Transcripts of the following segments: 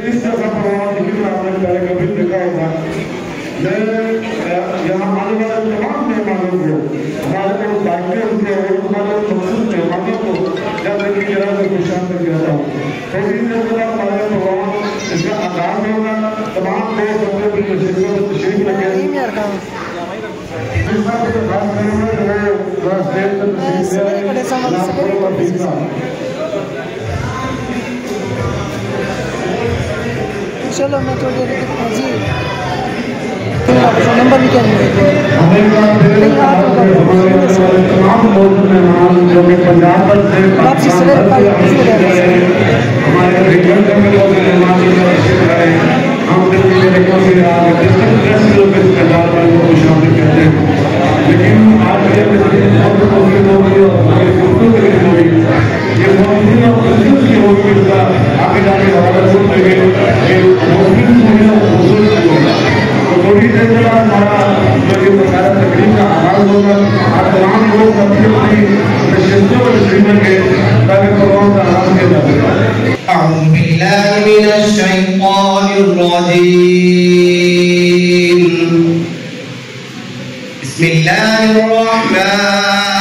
اس جیسا پروان یقین آپ نے پہلے کبھی دیکھا ہوگا. میں یہاں آنے والے تمام مہمانوں کو، ہمارے کو دائقے کو، ہمارے مخصوص مہمانوں کو جب کی جگہ سے خوش آمدید کہتا ہوں. تھوڑی دیر بعد ہمارا پروگرام اس کا آغاز ہوگا. تمام دوست اپنے اپنی نشستوں میں تشریف رکھیں. اس بات سے خاص کروں گا کہ وہ اسٹیج پر تشریف لے آئے جناب فروغ حفیظ صاحب. چلو میں تھوڑی دیر جی نمبر لکھا تمام موجود مہمان جو کہ پنجاب پر سے ہمارے ریجن کے مہمان ہم دل کی دیکھوں سے خوش آمدید کہتے ہیں. لیکن آج یہ ہوگی اور یہ موجود اور خصوص کی ہوگی اس کا آگے جانے حوالہ سن لگے کہ موجود تھوڑی دیر کے بعد ہمارا جو یہ مسائل تقریب کا آغاز ہوگا. آپ تمام لوگ اپنی اپنی نشستوں پر تشریف رکھیں تاکہ پروگرام کا آغاز کیا جا سکے. أعوذ بالله من الشيطان الرجيم. بسم الله الرحمن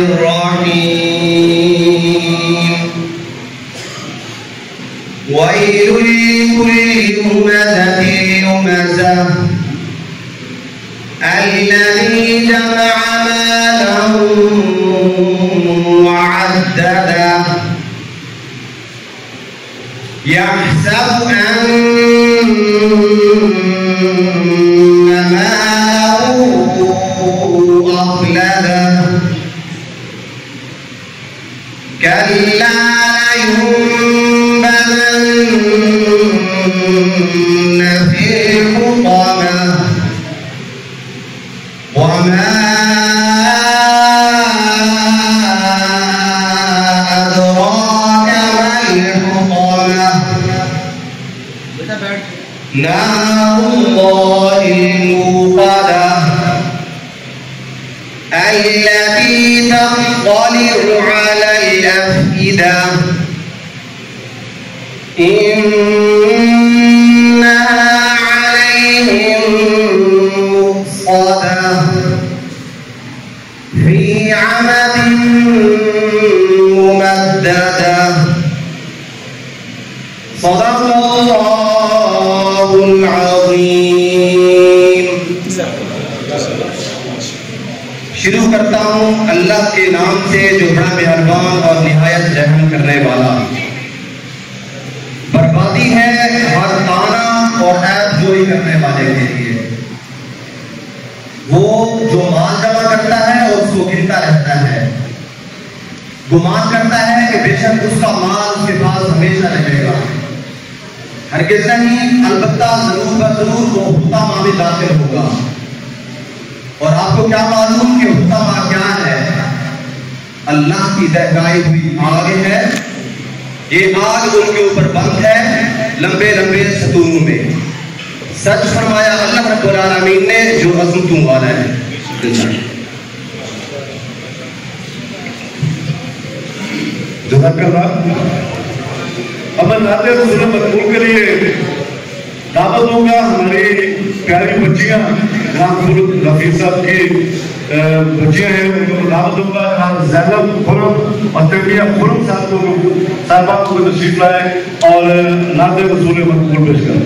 الرحيم. ويل لكل همزة لمزة الذي جمع مالا وعدده يحسب أن ماله أخلده كلا لينبذن في الحطمة وما أدراك ما الحطمة نار الله الموقدة التي تطلع على الأفئدة إنها عليهم مؤصدة في عمد ممددة. صدق الله العظيم. شروع کرتا ہوں اللہ کے نام سے جو بڑا مہربان اور نہایت رحم کرنے والا. بربادی ہے ہر طعنہ اور عیب جوئی کرنے والے کے لیے. وہ جو مال جمع کرتا ہے اور اس کو گنتا رہتا ہے، گمان کرتا ہے کہ بے شک اس کا مال اس کے پاس ہمیشہ رہے گا. ہرگز نہیں، البتہ ضرور بضرور وہ حطامہ میں داخل ہوگا. اور آپ کو کیا معلوم کہ حطامہ کیا ہے؟ اللہ کی دہکائی ہوئی آگ ہے. یہ آگ ان کے اوپر بند ہے لمبے لمبے ستونوں میں. سچ فرمایا اللہ رب العالمین نے جو عظمتوں والا ہے. جزاک اللہ. اب میں نعت رسول مقبول کے لیے دعوت دوں گا ہماری پیاری بچیاں جناب فروغ حفیظ صاحب کی بچیاں ہیں، ان کو دعوت دوں گا. زینب خرم اور تیمیہ خرم صاحبہ کو تشریف لائے اور نعت رسول مقبول پیش کریں.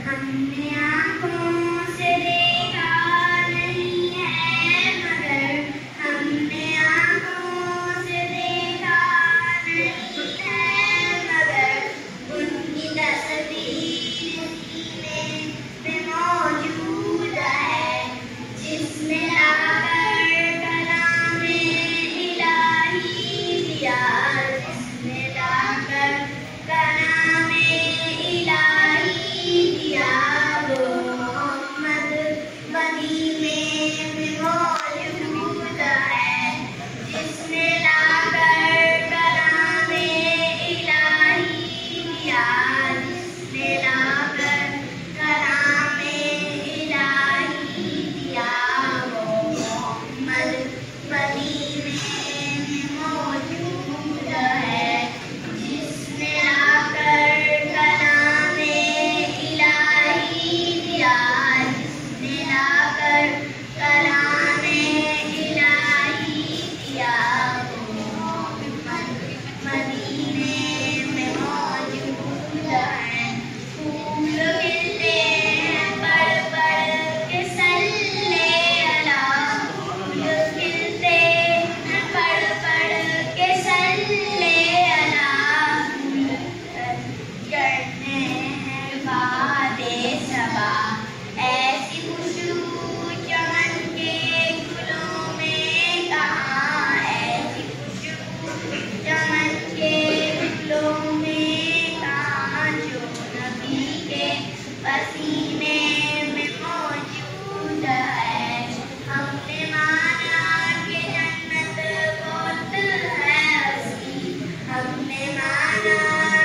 हमने आँखों से देखा नहीं है मगर हमने आँखों से देखा नहीं है मगर उनकी तस्वीर सीने में मौजूद है जिसने लाकर कलामे इलाही दिया जिसने लाकर कलामे इलाही दिया वो पसीने में मौजूद है। हमने माना कि जन्नत बहुत है उसकी, हमने माना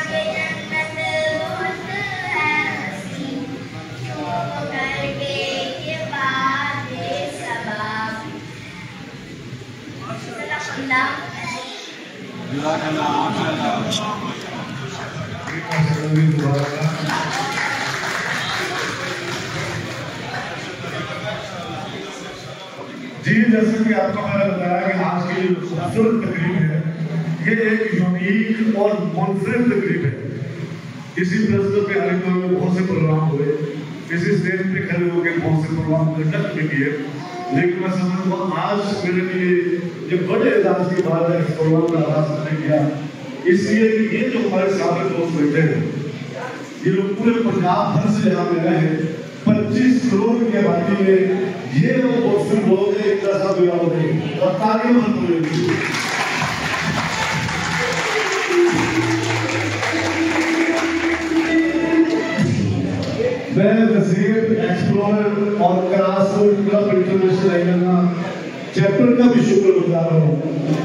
कि जन्नत बहुत है उसकी। चुप करके ये बातें सबाब जी, जैसे कि आपको मैंने बताया कि आज की जो खूबसूरत तकरीब है, ये एक यूनिक और मुनफरिद तकरीब है। इसी प्रेस पे हाल में बहुत से प्रोग्राम हुए, इसी स्टेज पे खड़े होकर बहुत से प्रोग्राम कंडक्ट भी किए, लेकिन मैं समझता हूँ आज मेरे लिए ये बड़े एजाज की बात है इस प्रोग्राम का आगाज हमने किया, इसलिए कि ये जो हमारे सामने दोस्त बैठे हैं, ये लोग पूरे पंजाब भर से यहाँ पे रहे हैं, 25 करोड़ की आबादी में ये लोग बहुत से लोग हैं, एक तरह से और तारीफ मैं वजीर एक्सप्लोरर और करासूर क्लब इंटरनेशनल चैप्टर का भी शुक्रगुजार हूँ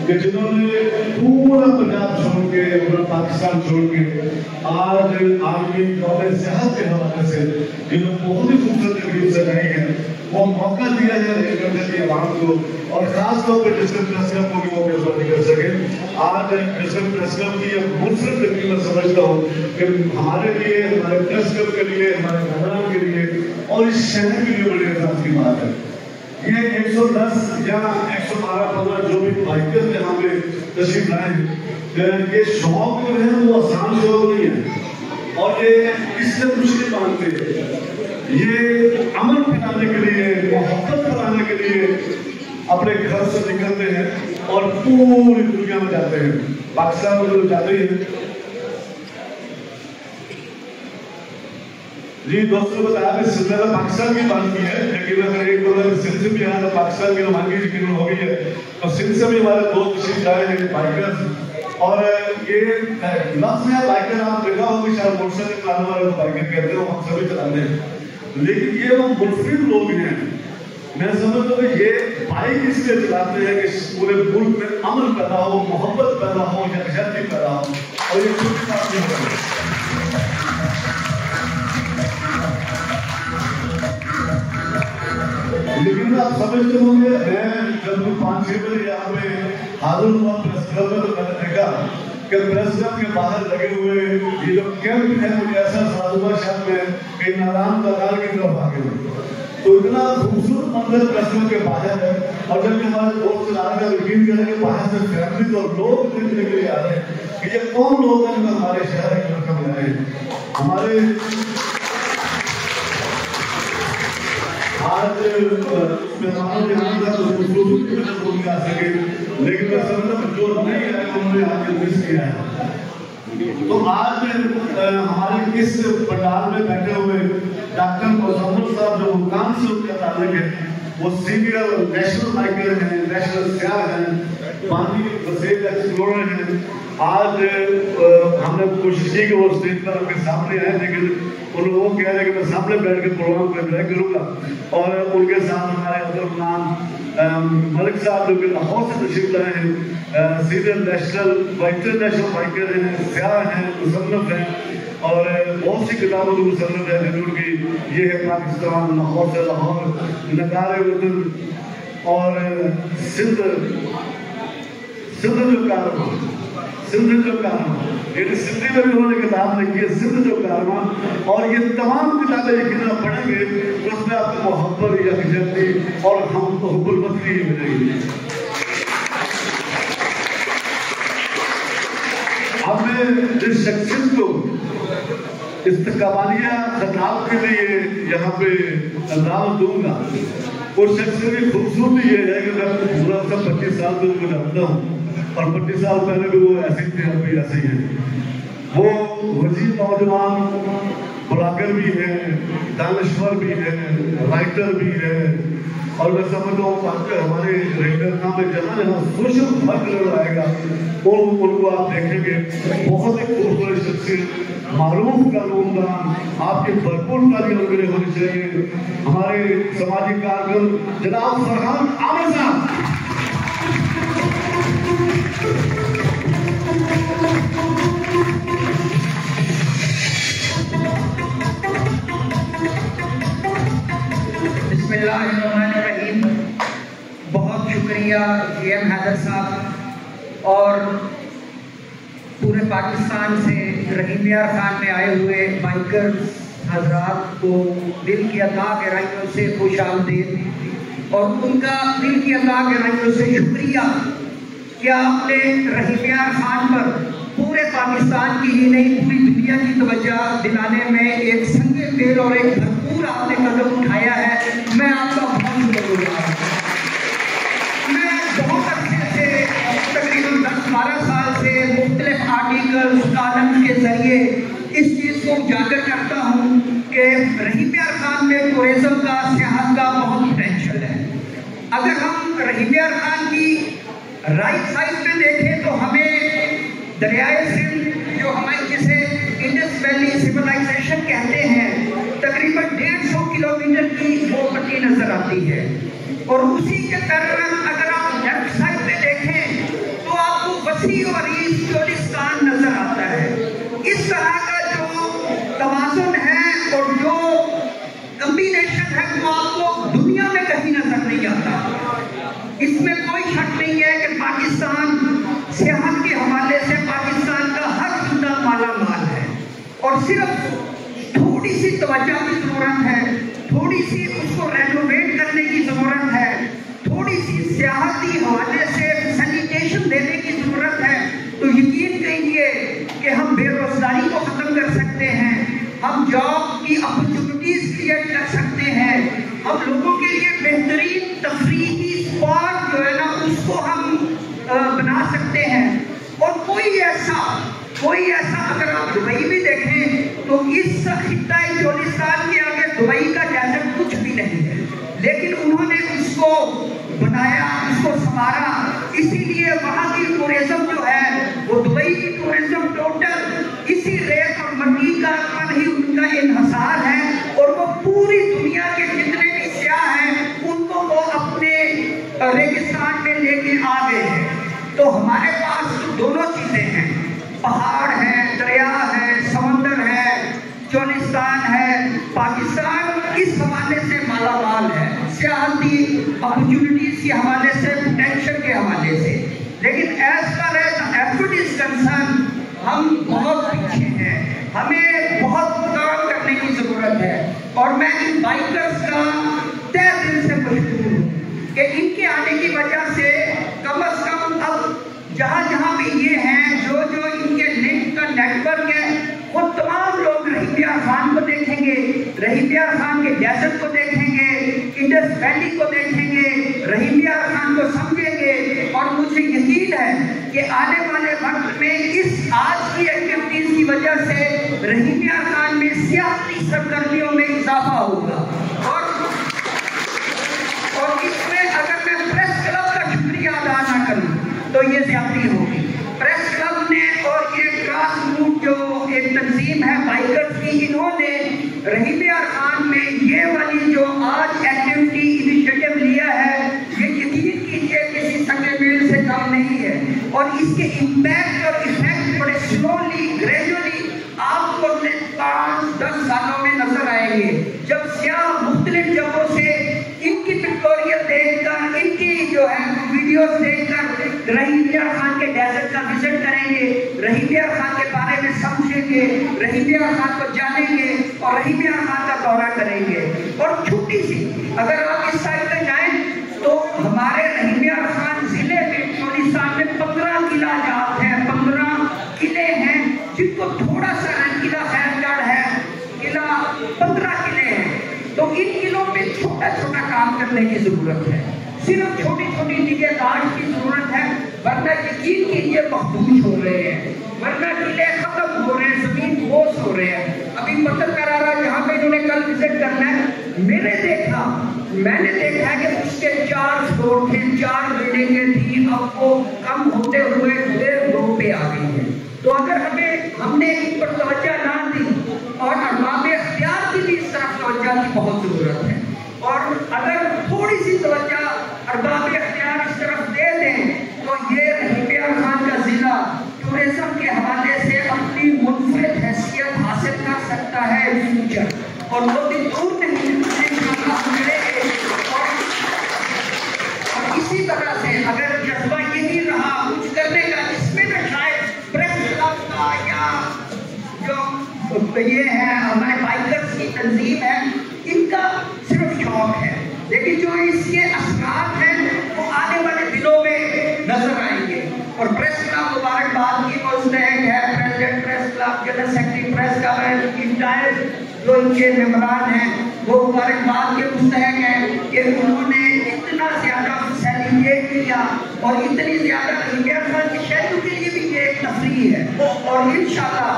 कि जिन्होंने पूरा पंजाब छोड़ के, पूरा पाकिस्तान छोड़ के आज आर्मी कॉलेज सेहत के हवाले से जिन्होंने बहुत ही खूबसूरत तकरीब सजाई है, वो मौका दिया है की आवाम को, और खास तौर पर डिस्ट्रिक्ट प्रेस क्लब को भी वो बेहतर नहीं कर सके। आज डिस्ट्रिक्ट प्रेस क्लब की एक मुनफरिद तकरीब मैं समझता हूँ कि हमारे लिए, हमारे प्रेस क्लब के लिए, हमारे मैदान के लिए और इस शहर के लिए बड़ी एहसास की बात है। ये 110 या 112-15 जो भी बाइकर्स यहाँ पे तशरीफ लाए हैं, ये शौक जो है वो आसान शौक नहीं है, और ये इससे कुछ नहीं मानते, ये अमन फैलाने के लिए, मोहब्बत फैलाने के लिए अपने घर से निकलते हैं और पूरी दुनिया में जाते हैं। पाकिस्तान में लोग जाते हैं। जी दोस्तों, बताया कि सिलसिला पाकिस्तान की बात की है, लेकिन अगर एक बार सिंध से भी आया तो पाकिस्तान की नुमाइंदगी जिक्र हो गई है, तो सिंध से भी हमारे दोस्त तशरीफ लाए हैं बाइकर्स, और ये लफ्ज़ है बाइकर, आप देखा होगा शायद मोटरसाइकिल चलाने वाले को बाइकर कहते हैं, हम सभी चलाते हैं, लेकिन ये वो मुनफरिद लोग हैं। मैं समझता हूँ ये बाइक इसलिए चलाते हैं कि पूरे मुल्क में अमन पैदा हो, मोहब्बत पैदा हो, यकजहती पैदा हो, और ये छोटी बात नहीं है। लेकिन आप समझते होंगे, मैं जब 5-6 बजे यहाँ पे हाजिर हुआ प्रेस क्लब में, तो मैंने देखा कि प्रेस क्लब के बाहर लगे हुए ये जो कैंप है, मुझे ऐसा साधुआ शायद में कहीं नारायण दलाल की तरफ आ गए, तो इतना खूबसूरत मंदिर प्रेस क्लब के बाहर है, और जब हमारे दोस्त आने का यकीन करें कि बाहर से फैमिली और लोग देखने के लिए आ रहे हैं कि ये कौन लोग हैं जो हमारे शहर के रकम ले रहे हैं। हमारे आज मेहमानों के आने का तो खूबसूरत आ सके, लेकिन मैं समझता हूँ जो नहीं आए उन्होंने आगे मिस किया है। तो आज हमारे इस पंडाल में बैठे हुए डॉक्टर मुजम्मिल साहब जो मुकाम से उनका ताल्लुक है, वो सीनियर नेशनल बाइकर हैं, नेशनल सयाह हैं, पानी वसील एक्सप्लोरर हैं। आज हमने कोशिश की कि वो स्टेज पर उनके सामने आए, लेकिन उन लोगों को कह रहे कि मैं सामने बैठ के प्रोग्राम को एंजॉय करूँगा, और उनके साथ हमारे अब्दुल मलिक साहब जो कि लाहौर से तशरीफ लाए हैं, सीनियर नेशनल इंटरनेशनल बाइकर हैं, सयाह हैं, मुसन्निफ हैं, और बहुत सी किताबों की मुसन्निफ है जिन्होंने की ये है पाकिस्तान, लाहौर से लाहौर, नगारे उर्दू, और सिंध जो कारवा, ये सिंधी में भी उन्होंने किताब लिखी है, सिंध जो कारवा, और ये तमाम किताबें यकीन पढ़ेंगे तो उसमें आपको मोहब्बत, यकजहती और हम हुब्बुल वतनी मिलेगी। अब मैं जिस शख्सियत को इस्तकबालिया खिताब के लिए यहाँ पे दावत दूंगा, उस शख्सियत की खूबसूरती ये है कि मैं पूरा 25 साल से उनको जानता हूँ, और 25 साल पहले भी वो ऐसे ही थे, अभी ऐसे ही हैं। वो वजीर नौजवान بلاگر بھی ہیں، دانشور بھی ہیں، رائٹر بھی ہیں، اور میں سمجھتا ہوں کہ ہمارے ریڈر کام میں جہاں جہاں سوشل ورک آئے گا ان کو آپ دیکھیں گے بہت ہی خوبصورت شخصیت، معروف کارکردگان، آپ کے بھرپور تعلیم میرے ہونی چاہیے، ہمارے سماجی کارکن جناب فرحان عامر صاحب۔ بسم اللہ الرحمن الرحیم۔ بہت شکریہ جی ایم حیدر صاحب اور پورے پاکستان سے رحیم یار خان میں آئے ہوئے بائکر حضرات کو دل کی عطا گہرائیوں سے خوش آمدید، اور ان کا دل کی عطا گہرائیوں سے شکریہ کہ آپ نے رحیم یار خان پر پورے پاکستان کی ہی نہیں پوری دنیا کی توجہ دلانے میں ایک سنگ میل اور ایک بھرپور آپ نے قدم اٹھایا ہے۔ میں آپ کا بہت شکر گزار ہوں۔ میں بہت عرصے سے تقریباً 10-12 سال سے مختلف آرٹیکلز کالمز کے ذریعے اس چیز کو اجاگر کرتا ہوں کہ رحیم یار خان میں ٹورزم کا، سیاحت کا بہت پوٹینشیل ہے۔ اگر ہم رحیم یار خان کی رائٹ سائڈ پہ دیکھیں تو ہمیں دریائے سندھ جو ہمیں جسے انڈس ویلی سیولائزیشن کہتے ہیں تقریباً 150 کلومیٹر کی وہ پٹی نظر آتی ہے، اور اسی کے طرف اگر آپ لیفٹ سائڈ پہ دیکھیں تو آپ کو وسیع و عریض چولستان نظر آتا ہے۔ اس طرح کا جو توازن ہے اور جو کمبینیشن ہے وہ آپ کو دنیا میں کہیں نظر نہیں آتا۔ اس میں کوئی شک نہیں ہے کہ پاکستان سیاحت کے حوالے سے پاکستان کا ہر بندہ مالا مال ہے، اور صرف تھوڑی سی توجہ کی ضرورت ہے، تھوڑی سی اس کو رینوویٹ کرنے کی ضرورت ہے، تھوڑی سی سیاحتی حوالے سے فیسیلیٹیشن دینے کی ضرورت ہے، تو یقین کیجیے کہ ہم بے روزگاری کو ختم کر سکتے ہیں، ہم جاب کی اپرچونٹیز کریٹ کر سکتے ہیں، ہم لوگوں کے لیے بہترین تفریحی اسپاٹ جو ہے نا اس کو ہم بنا سکتے ہیں۔ اور کوئی ایسا اگر آپ دبئی بھی دیکھیں تو اس خطہ چولستان کے آگے دبئی کا ڈیزرٹ کچھ بھی نہیں ہے، لیکن انہوں نے اس کو بنایا، اس کو سنوارا، اسی لیے وہاں کی ٹورزم جو ہے وہ دبئی کی ٹورزم ٹوٹل اسی ریت اور مٹی کا پر ہی ان کا انحصار ہے، اور وہ پوری دنیا کے جتنے بھی سیاح ہیں ان کو وہ اپنے ریگستان میں لے کے آ گئے ہیں۔ تو ہمارے پاس دونوں چیزیں ہیں، پہاڑ ہے، دریا ہے، سمندر ہے، چولستان ہے۔ پاکستان اس حوالے سے مالا مال ہے، سیاحتی اپرچونٹیز کے حوالے سے، پوٹینشل کے حوالے سے، لیکن as per as effort is concern ہم بہت پیچھے ہیں، ہمیں بہت کام کرنے کی ضرورت ہے۔ اور میں ان بائکرز کا تہ دل سے مشکور ہوں کہ ان کے آنے کی وجہ سے کم از کم اب جہاں جہاں بھی یہ ہیں جو ان کے لنک کا نیٹ ورک ہے وہ تمام لوگ رحیم یار خان کو دیکھیں گے، رحیم یار خان کے ڈیزرٹ کو دیکھیں گے، انڈس ویلی کو دیکھیں گے، رحیم یار خان کو سمجھیں گے، اور مجھے یقین ہے کہ آنے والے وقت میں اس آج کی ایکٹیویٹیز کی وجہ سے رحیم یار خان میں سیاسی سرگرمیوں میں اضافہ ہوگا۔ اور اس میں اگر میں پریس کلب کا شکریہ ادا نہ کروں تو یہ زیادتی ہوگی۔ پریس کلب نے اور یہ گراس روٹ جو ایک تنظیم ہے بائکرز کی، انہوں نے رحیم یار خان میں یہ والی جو آج ایکٹیویٹی انیشیٹو لیا ہے یہ یقین کیجیے کسی سنگے میل سے کم نہیں ہے، اور اس کے امپیکٹ اور ایفیکٹ بڑے سلولی گریجولی آپ کو 5-10 سالوں میں نظر آئیں گے، جب سیاح مختلف جگہوں سے ان کی پکٹوریل دیکھ کر، ان کی جو ہے ویڈیوز دیکھ کر رحیم یار خان کے ڈیزرٹ کا وزٹ کریں گے، رحیم یار خان کے بارے میں سمجھیں گے، رحیم یار خان کو جانیں گے اور رحیم یار خان کا دورہ کریں گے۔ اور چھوٹی سی اگر آپ اس سائڈ پہ جائیں تو ہمارے رحیم یار خان ضلع میں چولستان میں 15 قلعہ جات ہیں، 15 قلعے ہیں جن کو تھوڑا سا قلعہ خیرگڑھ ہے، قلعہ 15 قلعے ہیں۔ تو ان قلعوں میں چھوٹا چھوٹا کام کرنے کی ضرورت ہے، صرف چھوٹی چھوٹی نگہداشت کی ضرورت ہے، ورنہ یقین کیجیے مخدوش ہو رہے ہیں، ورنہ قلعے ختم ہو رہے ہیں، زمین بوس ہو رہے ہیں۔ ابھی बाकी पत्रकारा जहाँ पे इन्होंने कल विजिट करना है, मैंने देखा है कि उसके 4 फ्लोर थे, 4 बिल्डिंगें थी, अब वो कम होते हुए 1.5 पे आ गई है। तो अगर हमने इन पर तवज्जो ना दी और अरबाब इख्तियार की भी इस तरफ तवज्जो की बहुत जरूरत है, और अगर थोड़ी सी तवज्जो अरबाब इख्तियार इस तरफ दे दें तो ये रहीम यार खान का जिला टूरिज्म के हवाले से अपनी मुनफरिद हैसियत हासिल कर सकता है फ्यूचर, और वो दिन दूर नहीं मिलेंगे। और इसी तरह से अगर जज्बा यही रहा कुछ करने का, इसमें में शायद प्रेस क्लब का या जो ये है हमारे बाइकर्स की तंजीम है, इनका सिर्फ शौक है, लेकिन जो इसके असरात हैं वो आने वाले दिनों में नजर आएंगे। और प्रेस क्लब मुबारकबाद की मुस्तहक है, president press club, general secretary press club, entire जो इनके मेंबरान हैं वो मुबारकबाद के मुस्तहक हैं कि उन्होंने इतना ज्यादा सेलिब्रेट किया, और इतनी ज्यादा रहीम यार खान की शहरों के लिए भी ये एक तफरीह है। और इंशाल्लाह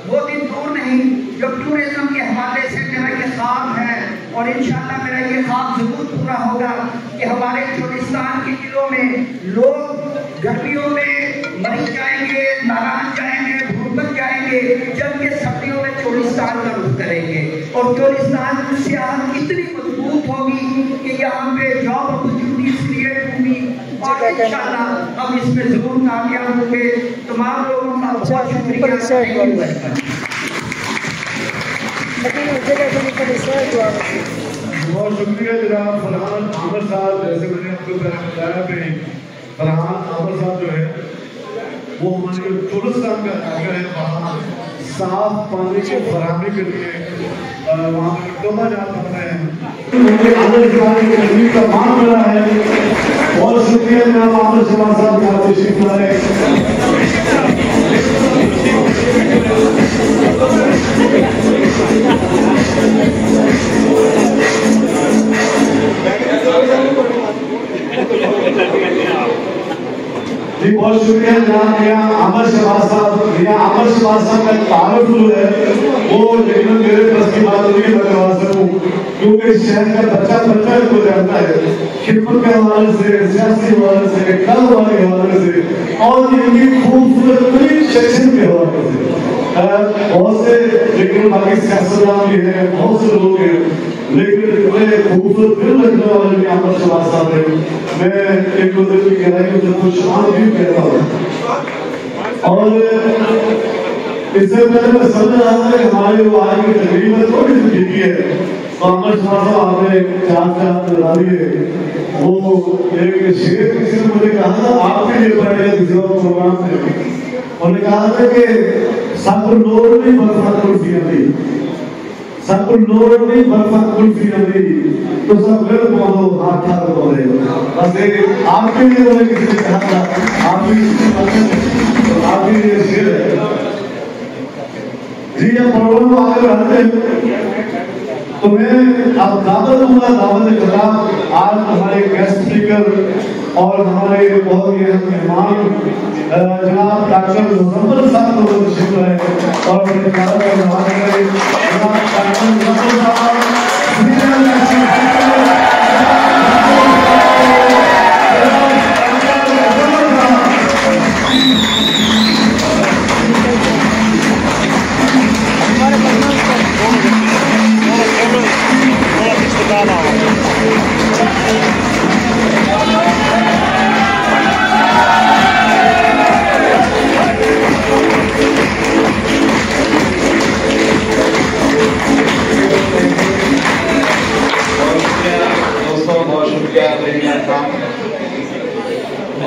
वो दिन दूर नहीं जब टूरिज्म के हवाले से मेरा ये ख्वाब है, और इंशाल्लाह मेरा ये ख्वाब जरूर पूरा होगा कि हमारे चोलिस्तान के जिलों में लोग गर्मियों में मर जाएंगे, नाराज जाएंगे, भूख जाएंगे, जबकि सर्दियों में चोलिस्तान का रुख करेंगे, और चोलिस्तान की सियाहत इतनी मजबूत होगी कि यहाँ पे जॉब अपॉर्चुनिटीज क्रिएट होंगी, और इंशाल्लाह हम इसमें जरूर कामयाब होंगे। तमाम लोगों का बहुत शुक्रिया। बहुत शुक्रिया जनाब फरहान आमर साहब। जैसे मैंने आपको पहले बताया कि फरहान आमर साहब जो है वो हमारे चोलिस्तान का इलाका है, वहाँ साफ पानी की फराहमी के लिए वहाँ पर कमा जा सकते हैं। आमर साहब की तकलीफ का मान मिला है। बहुत शुक्रिया जनाब आमर साहब का तशरीफ लाए। जी बहुत शुक्रिया जनाब। यहाँ आमर शहबाज साहब का तारुफ है वो, लेकिन मेरे बस की बात नहीं मैं करवा सकूँ, क्योंकि इस शहर का बच्चा को जानता है खिदमत के हवाले से, सियासी हवाले से, कारोबार के हवाले से, और इनकी खूबसूरत शख्सियत के हवाले से। बहुत से लेकिन बाकी सियासतदान भी हैं, बहुत से लोग हैं, लेकिन बड़े खूबसूरत दिल रखने वाले भी आमर शहबाज साहब हैं। मैं एक दो दिन की गहराई से कुछ शाम भी कहता हूँ, और इससे पहले मैं समझ रहा था कि हमारे वो आज की तकरीब में थोड़ी सी ठीक है, तो आमर शहबाज साहब आपने 4 बता दिए। वो एक शेर किसी ने मुझे कहा था आपके लिए पढ़ेगा किसी और प्रोग्राम में, उन्होंने कहा था कि सब नूर नहीं बरफा कुल्फी अली, सब नूर नहीं बरफा कुल्फी अली, तो सब फिर बोलो हाथ हाथ बोले। बस एक आपके लिए मैंने किसी ने कहा था, आपके लिए शेर है जी। अब प्रोग्राम आगे बढ़ते हैं तो मैं अब दावत दूंगा, दावत खिताब आज हमारे गेस्ट स्पीकर और हमारे बहुत ही अहम मेहमान जनाब डॉक्टर मुजम्मिल साहब को तशरीफ लाए, और जनाब डॉक्टर मुजम्मिल साहब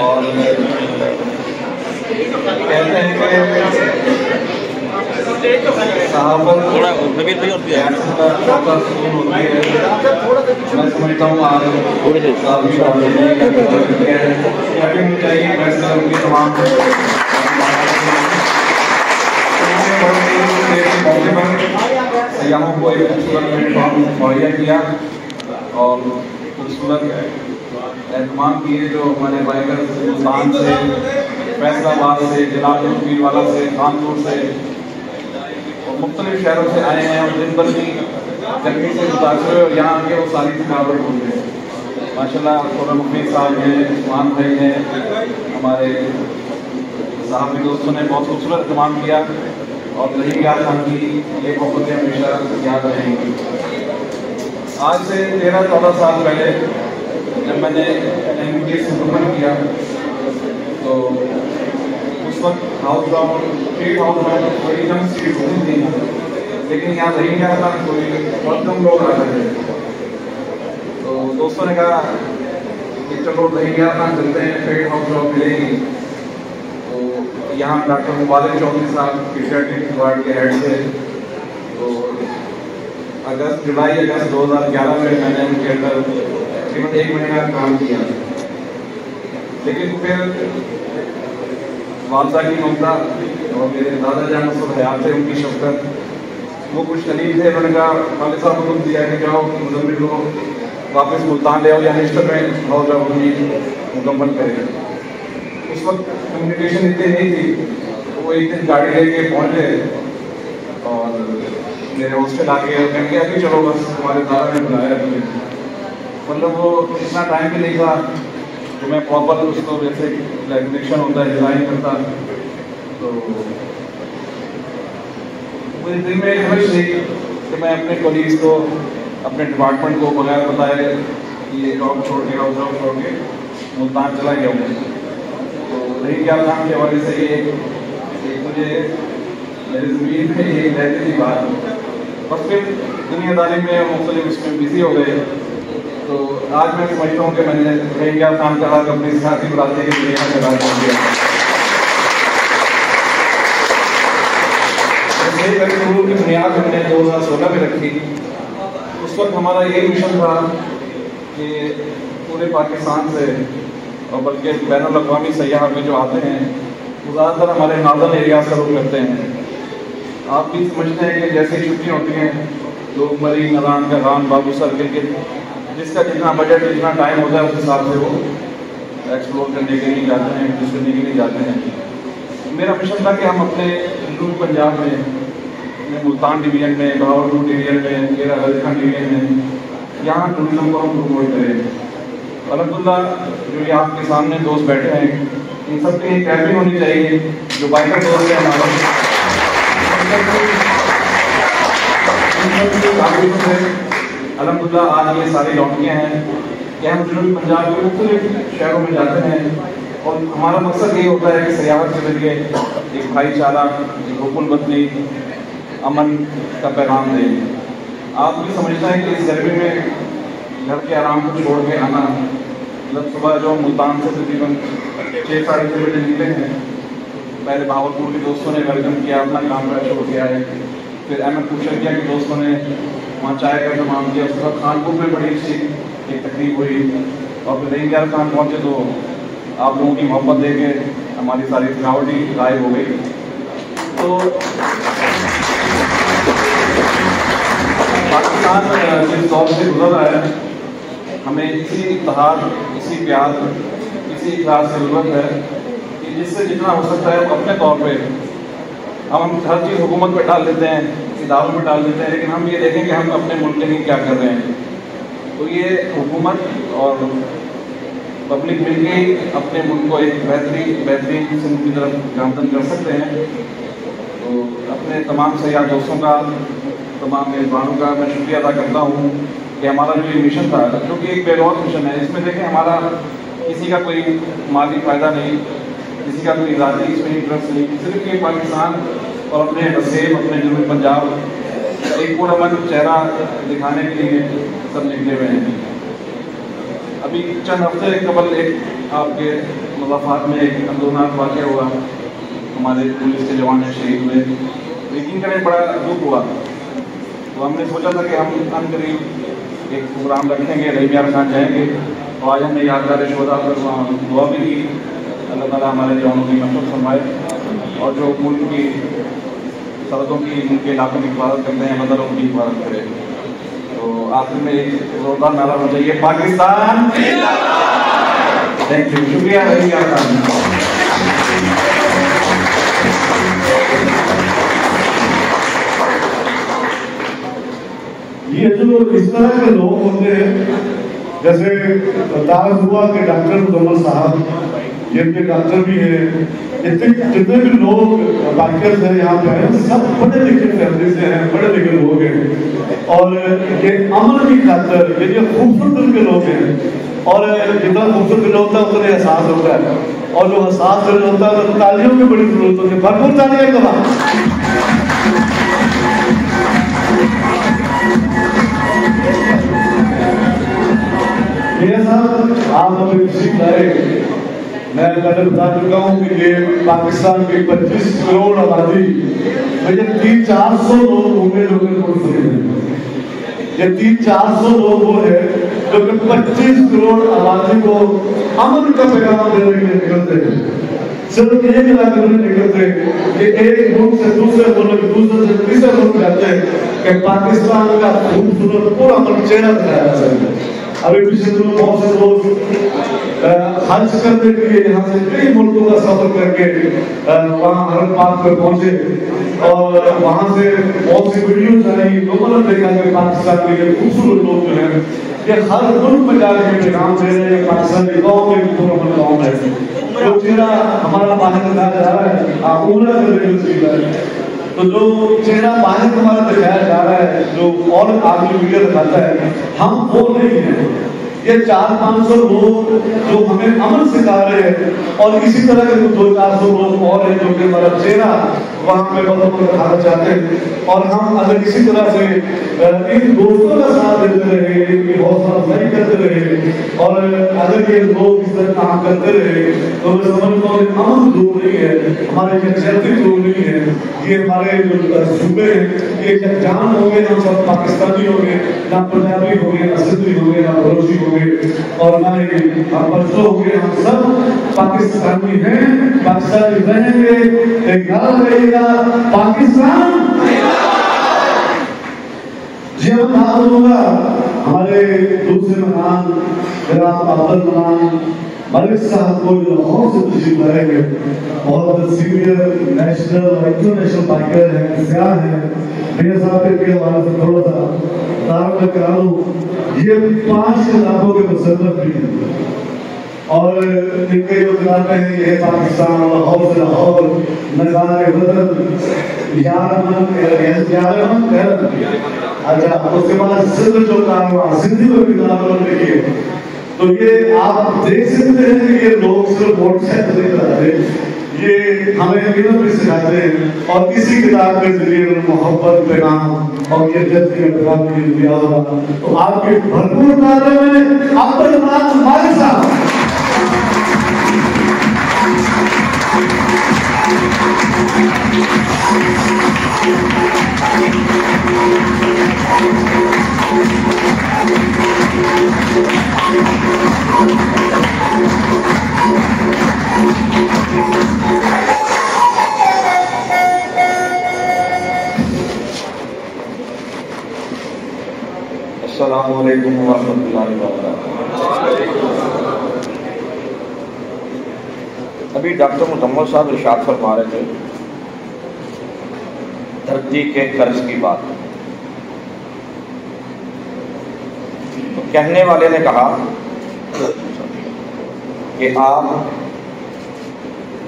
और कहते हैं कि सहाबत थोड़ा मैं समझता हूँ आज चाहिए तमाम सयाहों को एक खूबसूरत प्लेटफॉर्म मुहैया किया और खूबसूरत एहतमाम किए जो हमारे बाइकर हिंदुस्तान से, फैसलाबाद से, जलालपुर पीरवाला से, कानपुर से, मुख्तलिफ शहरों से आए हैं और दिन भर की गर्मी से मुतासर हुए और यहाँ आके वो सारी थकावट भूल गए। माशाल्लाह थोड़ा मुफीद साहब हैं, उस्मान भाई हैं, हमारे साहब के दोस्तों ने बहुत खूबसूरत इत्माम किया और रहीम यार खान की ये मोहब्बतें हमेशा याद रहेंगी। आज से 13-14 साल पहले जब मैंने MBBS से हुक्म किया तो उस वक्त हाउस ग्राउंड बड़ी कम सीट होती थी, लेकिन यहाँ रहीम यार खान कोई बहुत कम लोग आते थे। तो दोस्तों ने कहा कि चलो रहीम यार खान चलते हैं, पेड हाउस ग्राउंड मिलेगी। तो यहाँ डॉक्टर मुबारक चौधरी साहब पीडियाट्रिक वार्ड के हेड थे। तो जुलाई अगस्त 2011 में मैंने उनके अंदर तकरीबन 1 महीना काम किया, लेकिन फिर वालदा की ममता और मेरे दादा जान उस हयात थे, उनकी शफकत, वो कुछ करीब थे। मैंने कहा वालिद साहब हुक्म दिया कि जाओ मुजम्मिल को वापस मुल्तान ले आओ या निश्चित में हो जाओ अपनी मुकम्मल करें। उस वक्त कम्युनिकेशन इतनी नहीं थी, तो वो एक दिन गाड़ी लेके पहुँचे और मेरे हॉस्टल आके कहेंगे अभी चलो बस तुम्हारे दादा ने बुलाया मुझे। मतलब वो इतना टाइम भी नहीं था तो मैं प्रॉपर उसको जैसे लेक्चर होता है डिज़ाइन करता। तो मुझे दिल में एक ख्वाहिश थी कि मैं अपने कॉलीग्स को, अपने डिपार्टमेंट को बगैर बताए ये जॉब छोड़ के और जॉब छोड़ के मुल्तान चला गया हूँ। तो रहीम यार खान के हवाले से ये मुझे मेरी ज़मीन में ये रहती थी बात। बस फिर दुनियादारी में मुख्तलिफ उसमें बिजी हो गए। तो आज मैं समझता हूँ कि मैंने रहीम यार खान का हक अपनी सियासी बुरादी के लिए अदा कर दिया। शुरू की बुनियाद हमने 2016 में रखी। उस वक्त हमारा ये मिशन था कि पूरे पाकिस्तान से और बल्कि बैनुल अक़वामी सयाह भी जो आते हैं वो ज़्यादातर हमारे नॉर्दर्न एरिया से रुख करते हैं। आप भी समझते हैं कि जैसे छुट्टियाँ होती हैं लोग मरी नदान का गान बाबू सर के जिसका जितना बजट जितना टाइम होता है उस हिसाब से वो एक्सप्लोर करने के लिए जाते हैं, विजिट करने के लिए जाते हैं। मेरा मिशन था कि हम अपने जनूबी पंजाब में मुल्तान डिवीजन में, बहावलपुर डिवीजन में, राजस्थान डिवीजन में यहाँ टूरिज्म को हम प्रमोट करें। अल्हम्दुलिल्लाह जो ये आपके सामने दोस्त बैठे हैं इन सब की एक कैब होनी चाहिए जो बाइकर दोस्त हैं हमारे। अल्हम्दुलिल्लाह आज ये सारी लौटियाँ हैं कि हम जनूबी पंजाब के मुख्तलिफ शहरों में जाते हैं और हमारा मकसद ये होता है कि सयाहत के जरिए एक भाईचारा, एक हुकुम बदली, अमन का पैगाम दें। आप भी समझते हैं कि इस गर्मी में घर के आराम को छोड़ के आना, मतलब सुबह जो मुल्तान से तकरीबन 6-6:30 बजे निकले हैं, पहले बहावलपुर के दोस्तों ने वेलकम किया, अपना काम का शुरू किया है। फिर अहमद कुशरिया के दोस्तों ने वहाँ चाय का इंतजाम किया। उसके बाद खानपुर में बड़ी अच्छी एक तकरीब हुई और फिर रहीम यार खान पहुँचे तो आप लोगों की मोहब्बत दे के हमारी सारी थकावट ही गायब हो गई। तो पाकिस्तान जिस दौर से गुजर रहा है हमें इसी इत्तेहाद, इसी प्यार, इसी इखलास की ज़रूरत है कि जिससे जितना हो सकता है अपने तौर पे हम हर चीज़ हुकूमत पे डाल देते हैं, इदारों में डाल देते हैं, लेकिन हम ये देखें कि हम अपने मुल्क के लिए क्या कर रहे हैं। तो ये हुकूमत और पब्लिक मिलके ही अपने मुल्क को एक बेहतरीन किस्म की तरफ गामजन कर सकते हैं। तो अपने तमाम सयाह दोस्तों का, तमाम मेज़बानों का मैं शुक्रिया अदा करता हूँ कि हमारा जो ये मिशन था, जो कि एक बेलौस मिशन है, इसमें देखें हमारा किसी का कोई माली फ़ायदा नहीं, किसी का कोई ज़ाती इसमें इंटरेस्ट नहीं, सिर्फ ये पाकिस्तान और अपने नसीब, अपने जनूबी पंजाब एक पुरअमन चेहरा दिखाने के लिए सब निकले हुए हैं। अभी चंद हफ्ते कबल एक आपके मुज़ाफ़ात में एक अंदोनाक वाक़या हुआ, हमारे पुलिस के जवान शहीद हुए, यकीन करें बड़ा दुख हुआ। तो हमने सोचा था कि हम अनकरीब एक प्रोग्राम रखेंगे, रहीम यार खान जाएंगे और आज हमने यादगार शुहदा पर वहाँ दुआ भी की, अल्लाह ताला हमारे जवानों की मदद फरमाए और जो मुल्क की सरहदों की, उनके इलाकों की हिफाजत करते हैं, मदर उनकी हिफाजत करें। तो आखिर में एक जोरदार नारा होना चाहिए, पाकिस्तान जिंदाबाद। थैंक यू, शुक्रिया रहीम यार खान। یہ جو اس طرح کے لوگ ہوتے ہیں، جیسے تعارف ہوا کہ ڈاکٹر مکمل صاحب یہ کے ڈاکٹر بھی ہیں، جتنے بھی لوگ بائکرز ہیں یہاں پہ ہیں سب پڑھے لکھے فیملی سے ہیں، پڑھے لکھے لوگ ہیں، اور یہ امن کی خاطر یہ خوبصورت دل کے لوگ ہیں، اور جتنا خوبصورت دل ہوتا ہے اتنا احساس ہوتا ہے، اور جو احساس دل ہوتا ہے تو تالیوں کی بڑی ضرورت ہوتی ہے، بھرپور تالیاں ایک دفعہ۔ میرے ساتھ آپ ہمیں تشریف لائے، میں پہلے بتا چکا ہوں کہ یہ پاکستان کی 25 کروڑ آبادی میں یہ 300-400 لوگ ہوں گے جو کہ منفرد ہیں، یہ 300-400 لوگ وہ ہیں جو کہ 25 کروڑ آبادی کو امن کا پیغام دینے کے لیے نکلتے ہیں، صرف ایک علاقے میں نکلتے کہ ایک ملک سے دوسرے ملک، دوسرے سے تیسرے ملک جاتے ہیں کہ پاکستان کا خوبصورت پورا امن چہرہ دکھایا جا سکے۔ ابھی پچھلے دنوں بہت سے لوگ حج کرنے کے لیے یہاں سے کئی ملکوں کا سفر کر کے وہاں حرم پاک پہ پہنچے، اور وہاں سے بہت سی ویڈیوز آئی، لوگوں نے دیکھا کہ پاکستان کے یہ خوبصورت لوگ جو ہیں یہ ہر ملک میں جا کے پیغام دے رہے ہیں کہ پاکستان کی قوم ایک پرامن قوم ہے، جو چہرہ ہمارا باہر دکھایا جا رہا ہے عمرہ کرنے کے لیے، تو جو چہرہ باہر ہمارا دکھایا جا رہا ہے، جو اور آدمی ویڈیو دکھاتا ہے، ہم وہ نہیں ہیں، یہ 400-500 لوگ جو ہمیں امن سکھا رہے ہیں، اور اسی طرح کے 200-400 لوگ اور ہیں جو کہ ہمارا چہرہ وہاں پہ بدل دکھانا چاہتے ہیں، اور ہم اگر اسی طرح سے ان دوستوں کا ساتھ دیتے رہے، ان کی حوصلہ افزائی کرتے رہے، اور اگر یہ لوگ اس طرح کام کرتے رہے تو میں سمجھتا ہوں کہ امن دور نہیں ہے، ہمارے یکجہتی دور نہیں ہے، یہ ہمارے جو صوبے ہیں یہ یکجان ہوں گے، ہم سب پاکستانی ہوں گے، نہ پنجابی ہوں گے، نہ سندھی ہوں گے، نہ بلوچی ہوں گے، اور نہ ہی ہم پشتو ہوں گے، ہم سب پاکستانی ہیں، پاکستانی رہیں گے، ایک یاد رہے گا پاکستان۔ جی ہم بات ہوگا ہمارے دوسرے مہمان جناب افضل مہمان ملک صاحب کو جو لاہور سے تشریف لائے گے، بہت سینئر نیشنل اور انٹرنیشنل بائکر ہیں، سیاح ہیں، میرے صاحب کے حوالے سے تھوڑا سا تعارف میں کرا لوں، یہ 5 علاقوں کے مصنف بھی ہیں، اور ان کے جو علاقے ہیں یہ پاکستان، لاہور سے لاہور، نگار وطن، یارمن، اچھا اس کے بعد سندھ جو کارواں، سندھی کو بھی نام لکھیے، تو یہ آپ دیکھ سکتے ہیں کہ یہ لوگ صرف ووٹ سیٹ نہیں کراتے، یہ ہمیں علم بھی سکھاتے ہیں، اور اسی کتاب کے ذریعے محبت پیغام اور یہ جذبے کا پیغام بھی دیا ہوگا۔ تو آپ کے بھرپور تعلیم میں افضل مہمان مالک صاحب۔ السلام علیکم ورحمۃ اللہ وبرکاتہ۔ ابھی ڈاکٹر مکمل صاحب ارشاد فرما رہے تھے دھرتی کے قرض کی بات، تو کہنے والے نے کہا کہ آپ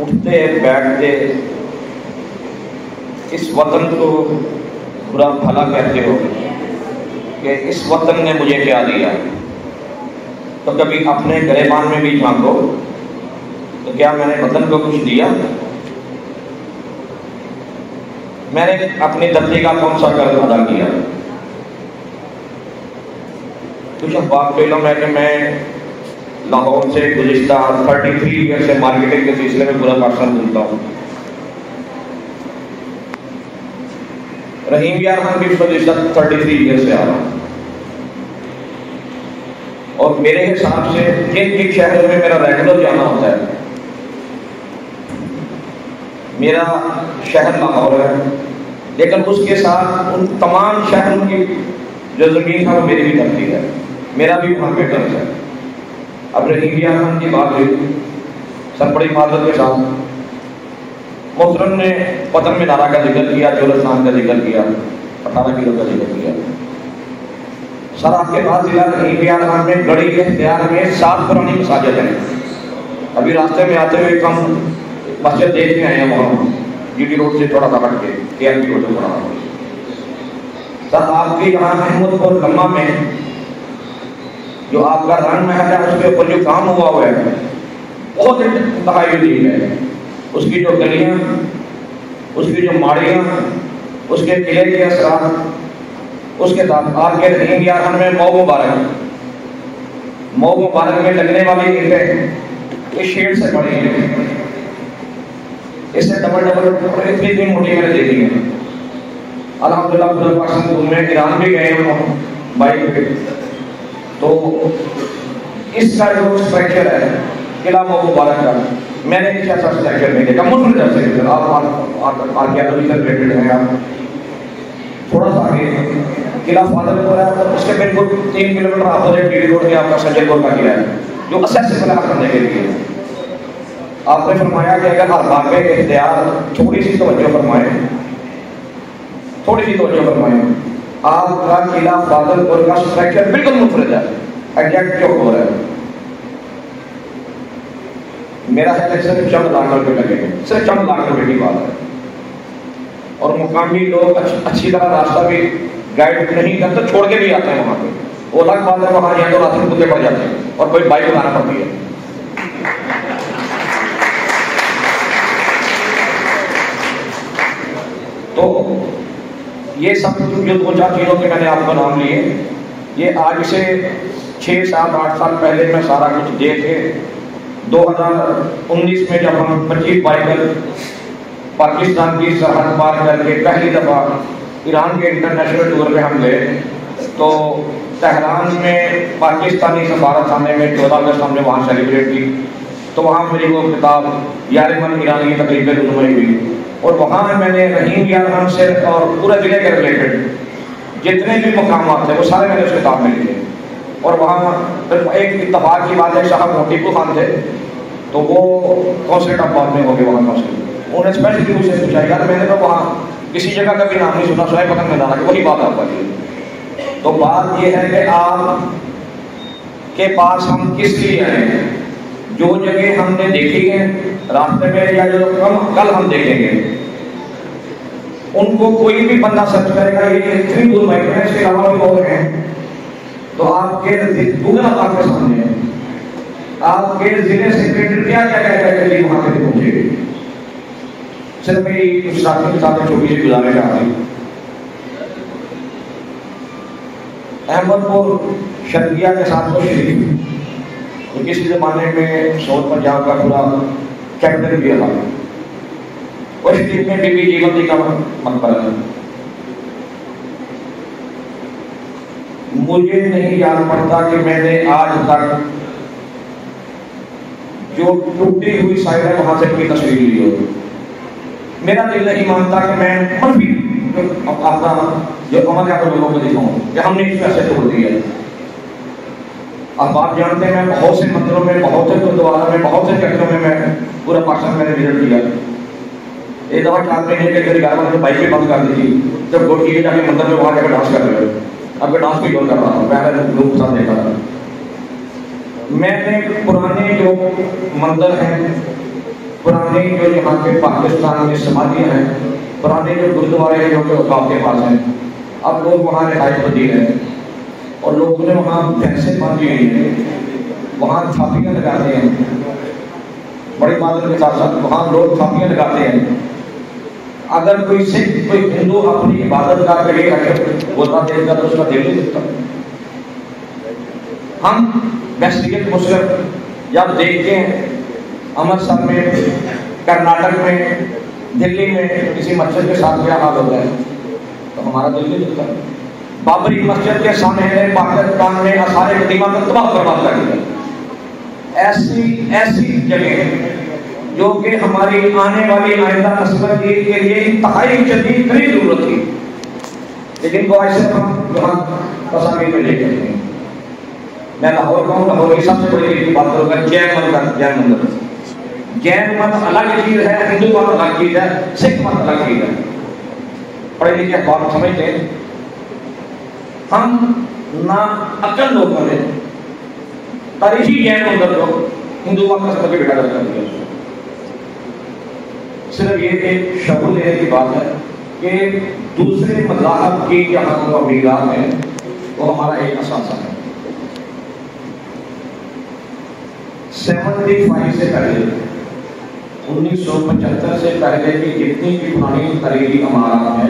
اٹھتے بیٹھتے اس وطن کو برا بھلا کہتے ہو کہ اس وطن نے مجھے کیا دیا، تو کبھی اپنے گریبان میں بھی جھانکو تو کیا میں نے وطن کو کچھ دیا؟ میں نے اپنی دھرتی کا کون سا قرض ادا کیا؟ کچھ اخبار پہ لوگ ہے کہ میں لاہور سے گزشتہ 33 ایئر سے مارکیٹنگ کے سلسلے میں پورا پاکستان گھومتا ہوں، رحیم یار خان بھی گزشتہ 33 ایئر سے آ رہا ہوں، اور میرے حساب سے جن شہروں میں میرا ریگولر جانا ہوتا ہے، میرا شہر لاہور ہے، لیکن اس کے ساتھ ان تمام شہروں کی جو زمین ہے وہ میری بھی دھرتی ہے، میرا بھی وہاں پہ قرض ہے۔ اب رحیم یار خان کی بات ہوئی، سر بڑی معذرت کے ساتھ محترم نے قطب مینارہ کا ذکر کیا، چولستان کا ذکر کیا، 18 کلو کا ذکر کیا، سر آپ کے پاس ضلع رحیم یار خان میں گڑھی اختیار میں 7 پرانی مساجد ہیں. ابھی راستے میں آتے ہوئے ہم مسجد دیکھ کے آئے ہیں وہاں جی ٹی روڈ سے تھوڑا سا ہٹ کے KMP روڈ سے تھوڑا. سر آپ کے یہاں احمد پور لمبا میں جو آپ کا رن محل ہے اس کے اوپر جو کام ہوا ہے بہت انتہائی عظیم ہے. اس کی جو گلیاں، اس کی جو ماڑیاں، اس کے قلعے کے اثرات، اس کے ساتھ آپ کے رحیم یار خان میں مئو مبارک میں لگنے والی اینٹیں اس شیڈ سے بڑی ہیں، اس سے ڈبل اتنی موٹی میں نے دیکھی ہے. الحمدللہ پورے پاکستان گھومے، ایران بھی گئے ہوں بائک پہ. تو اس کا جو اسٹرکچر ہے قلعہ مئو مبارک کا میں نے کچھ ایسا اسٹرکچر نہیں دیکھا. ملک سے آپ آرکیالوجی سے ریلیٹڈ ہیں. آپ تھوڑا سا آگے قلعہ فاضل پور ہے، اس کے بالکل 3 کلومیٹر اپوزٹ ٹی روڈ کے آپ کا سجل پور کا قلعہ ہے جو اسیسیبل کرنے کے لیے. آپ نے فرمایا کہ اگر ارباب اختیار تھوڑی سی توجہ فرمائیں، آپ کا قلعہ فاضل پور کا اسٹرکچر بالکل منفرد ہے، ایگزیکٹ جو ہو رہا ہے. میرا خیال ہے صرف چند لاکھ روپے لگے گا، صرف چند لاکھ روپے کی بات ہے. اور مقامی لوگ اچھی طرح راستہ بھی گائیڈ نہیں کرتے، چھوڑ کے بھی آتے ہیں وہاں پہ. وہ الگ بات ہے وہاں تو راستے کتے پڑ جاتے ہیں اور کوئی بائک اٹھانا پڑتی ہے. تو یہ سب جو 2-4 چیزوں کے میں نے آپ کو نام لیے، یہ آج سے 6, 7, 8 سال پہلے میں سارا کچھ دیکھے 2019 میں جب ہم 25 بائیکل پاکستان کی سرحد پار کر کے پہلی دفعہ ایران کے انٹرنیشنل ٹور پہ ہم گئے تو تہران میں پاکستانی سفارت خانے میں 14 اگست ہم نے وہاں سیلیبریٹ کی. تو وہاں میری وہ کتاب یارمن ایرانی کی تقریب رونمائی ہوئی اور وہاں میں نے رحیم یار خان سے اور پورے ضلع کے ریلیٹڈ جتنے بھی مقامات تھے وہ سارے میں نے اس کتاب میں لکھے. اور وہاں ایک اتفاق کی بات ہے، صاحب موٹیپو خان تھے تو وہ کونسلٹ آف بعد میں ہو گئے وہاں کونسل. انہوں نے اسپیشلی مجھ سے پوچھا یار میں نے تو وہاں کسی جگہ کا بھی نام نہیں سنا، سوائے پتنگ میدان ہے، وہی بات آپ کا لیے. تو بات یہ ہے کہ آپ کے پاس ہم کس لیے آئے ہیں. جو جگہ ہم نے دیکھی ہے راستے میں یا جو کل ہم دیکھیں گے ان کو کوئی بھی بندہ سرچ کرے گا یہ اتنی دور بیٹھے ہیں، اس کے علاوہ بھی لوگ ہیں تو آپ کے دگنا آپ کے سامنے ہے. آپ کے ضلع سیکرٹری کیا کہتے ہیں وہاں پہ پہنچے. صرف میری کچھ ساتھی کے ساتھ چھوٹی سی گزارش آ رہی. احمد پور شرقیہ کے ساتھ وہ شریف کسی زمانے میں سعود پنجاب کا پورا کیپٹن بھی رہا. وہ شریف میں بی بی جیونتی کا مقبرہ ہے. مجھے نہیں یاد پڑتا کہ میں نے آج تک جو ٹوٹی ہوئی سائڈ ہے وہاں سے کوئی تصویر لی ہو. میرا دل نہیں مانتا کہ میں منفی اپنا جو عمل ہے لوگوں کو دکھاؤں کہ ہم نے اس میں ایسے توڑ دیا. اب آپ جانتے ہیں میں بہت سے مندروں میں، بہت سے گرودواروں میں، بہت سے چرچوں میں پورا پاکستان میں نے وزٹ کیا. ایک دفعہ چاہتے ہیں کہ میری گھر بائک بھی بند کر دی تھی جب گوٹ کیے جا کے مندر میں وہاں جا کے ڈانس کر رہے ہو. اب میں ڈانس بھی کر رہا ہوں، میں نے لوگوں کے ساتھ دیکھا تھا. میں نے پرانے جو مندر ہیں، پرانے جو یہاں کے پاکستان میں سماجی ہیں، پرانے جو گرودوارے ہیں جو کہ آپ کے پاس ہیں، اب لوگ وہاں رہائش پذیر ہیں اور لوگوں نے وہاں بھینسیں باندھی ہوئی ہیں، وہاں تھاپیاں لگاتے ہیں. بڑی بات کے ساتھ ساتھ وہاں لوگ تھاپیاں لگاتے ہیں. اگر کوئی سکھ کوئی ہندو اپنی عبادت کا کرے بولتا دیکھ کر تو اس کا دل نہیں دکھتا. ہم ویسٹیگیٹ مسلم جب دیکھتے ہیں امرتسر میں، کرناٹک میں، دلی میں کسی مسجد کے ساتھ کیا حال ہوتا ہے تو ہمارا دل نہیں دکھتا. بابری مسجد کے سامنے پاکستان میں آثار قدیمہ کو تباہ برباد کر دیا. ایسی جگہ جو کہ ہماری آنے والی آئندہ نسل کے لیے انتہائی جدید ترین ضرورت تھی، لیکن کو ایسے ہم یہاں تصاویر میں لے جاتے ہیں. میں لاہور کا ہوں، لاہور کی سب سے بڑی بات کروں گا جین مندر. جین مت الگ چیز ہے، ہندو مت الگ چیز ہے، سکھ مت الگ چیز ہے. پڑھے لکھے بات سمجھتے ہیں. ہم ना अकल लोगों ने तारीखी ज्ञान होकर तो हिंदू का सबके बेटा कर दिया। सिर्फ ये एक शब्द लेने की बात है कि दूसरे मज़ाहब की जहाँ को मीरात है वो हमारा एक असासा है। 75 से पहले 1975 से पहले की जितनी भी पुरानी तरीकी इमारत है,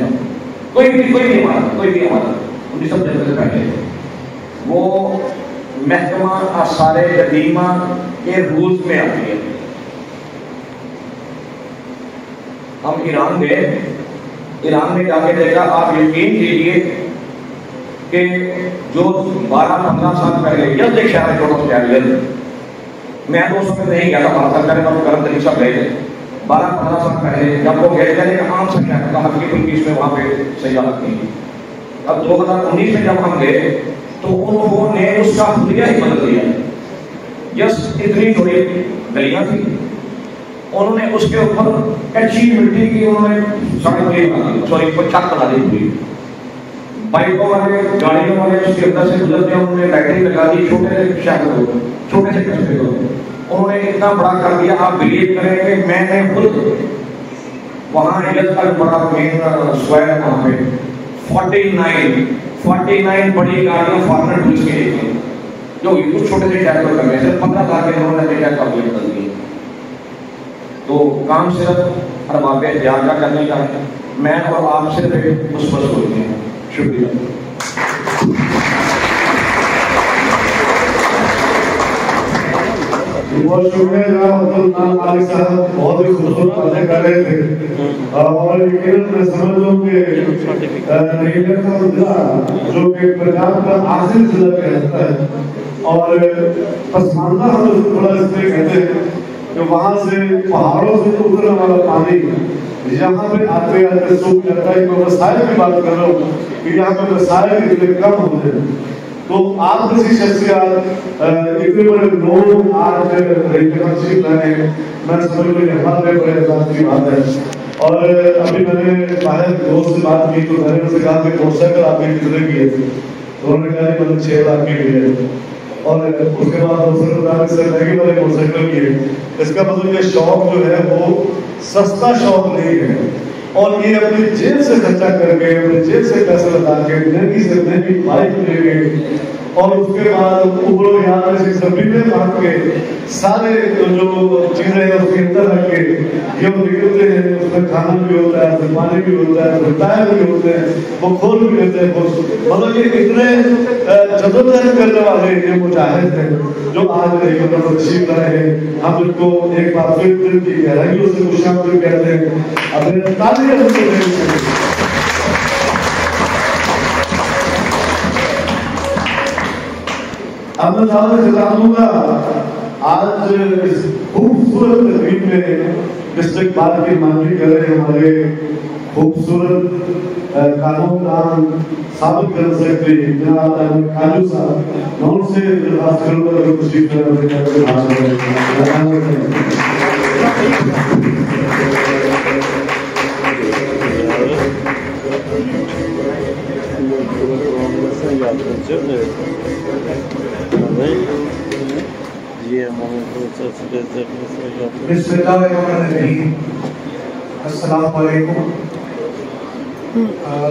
कोई भी इमारत 1975 से पहले, वो महकमा आसारे कदीमा के रूल्स में आती है। हम ईरान में जाके देखा, आप यकीन कीजिए कि जो 12-15 साल पहले यल्द एक शहर छोटा सा यल्द, मैं तो उस वक्त नहीं गया था, भारत सरकार ने करम तरीक सब गए थे। 12-15 साल पहले जब वो गए थे, एक आम सा शहर था, हल्की फुल्की में वहाँ पे सयाहत नहीं थी। अब 2019 में जब हम गए तो उन्होंने उसका हुलिया ही बदल दिया। यस, इतनी थोड़ी गलियाँ थी, उन्होंने उसके ऊपर कच्ची मिट्टी की उन्होंने छत बना दी पूरी। बाइकों वाले, गाड़ियों वाले उसके अंदर से गुजरते हैं, उन्होंने लाइटिंग लगा दी छोटे से शहर को, छोटे से कस्बे को उन्होंने इतना बड़ा कर दिया। आप बिलीव करें कि मैंने खुद वहाँ तक बड़ा मेन स्क्वायर वहाँ पे 49 बड़ी गाड़ियाँ फॉरनर पुलिस के लिए जो कुछ छोटे से शहर पर कर रहे हैं, 15 लाख के लोगों ने शहर कंप्लीट कर दिए। तो काम सिर्फ अरबाब इख्तियार का करने का है। मैं और आप सिर्फ एक मुस्बत सोचते हैं। शुक्रिया। बहुत शुक्रिया जनाब अब्दुल मालिक साहब, बहुत ही खूबसूरत बातें कर रहे थे और यकीनन मैं समझ लूँ कि नीलम का जिला जो कि पंजाब का आखिरी जिला कहलाता है और पसमानदा हम थोड़ा इसलिए कहते हैं कि वहाँ से पहाड़ों से उतरने वाला पानी यहाँ पे आते आते सूख जाता है। तो वसाइल की बात कर रहा हूँ कि यहाँ पे वसाइल इतने कम होते हैं, तो आप जैसी शख्सियत इतने बड़े लोग आज तशीफ लाए, मैं समझ लो हमारे बड़े एहसास की बात है। और अभी मैंने बाहर दोस्त से बात की तो मैंने उनसे कहा कि मोटरसाइकिल आपने कितने की है, तो उन्होंने कहा कि मैंने 6 लाख की ली है। और उसके बाद दूसरे बताने से महंगी वाले मोटरसाइकिल की है। इसका मतलब ये शौक जो है वो सस्ता शौक नहीं है और ये अपनी जेब से खर्चा करके, अपनी जेब से पैसे लगा के महंगी से महंगी बाइक ले गए और उसके बाद उबरो यहाँ से सभी में भाग के सारे जो चीजें हैं उसके अंदर रख के ये निकलते हैं। उसमें खाना भी होता है, पानी भी होता है, टायर भी होते हैं, वो खोल भी लेते हैं। मतलब ये इतने जबरदस्त करने वाले ये मुजाहिद हैं जो आज तशरीफ लाए हैं। हम इनको एक बार फिर दिल की गहराइयों से खुशामदीद कहते हैं। अपने तालियां अब मैं ज़्यादा बता दूंगा। आज इस खूबसूरत तकरीब में इस्तकबाल की मांगी कर रहे हमारे खूबसूरत कानूनदान साबित कर सकते जनाब काजू साहब, मैं उनसे दरख्वास्त करूंगा कि खुशी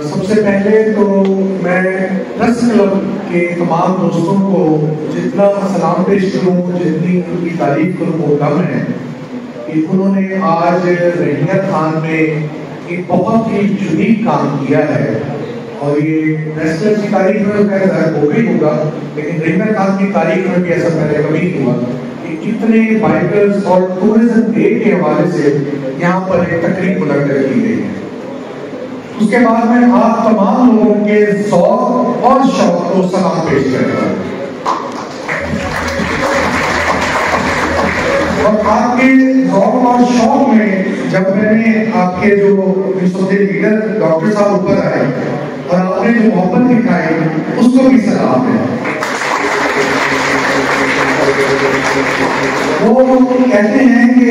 सबसे पहले तो मैं प्रेस क्लब के तमाम दोस्तों को जितना सलाम पेश करूँ, जितनी उनकी तारीफ करूँ वो कम है कि उन्होंने आज रहीमिया खान में एक बहुत ही यूनिक काम किया है। और ये प्रेस क्लब की तारीफ में खैर वो भी होगा, लेकिन रहीमिया खान की तारीफ में भी ऐसा पहले कभी नहीं हुआ कि इतने बाइकर्स और टूरिज्म डे के हवाले से यहाँ पर एक तकरीब मुनक्किद की गई है। उसके बाद में आप तमाम लोगों के शौक और शौक को सलाम पेश करेगा और आपके शौक और शौक में जब मैंने आपके जो लीडर डॉक्टर साहब ऊपर आए और आपने जो मोहब्बत दिखाई उसको भी सलाम है। वो कहते हैं कि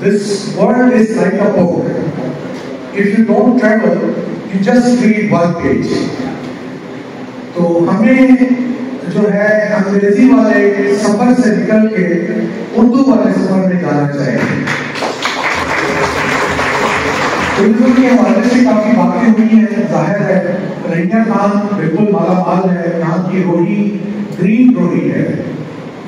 this world is like a book. If you don't travel, you just read one page. تو ہمیں جو ہے انگریزی والے سفر سے نکل کے اردو والے سفر میں جانا چاہیے. اردو کے حوالے سے کافی باتیں ہوئی ہیں. ظاہر ہے رحیمیہ خان بالکل مالا مال ہے. یہاں کی روٹی گرین روٹی ہے.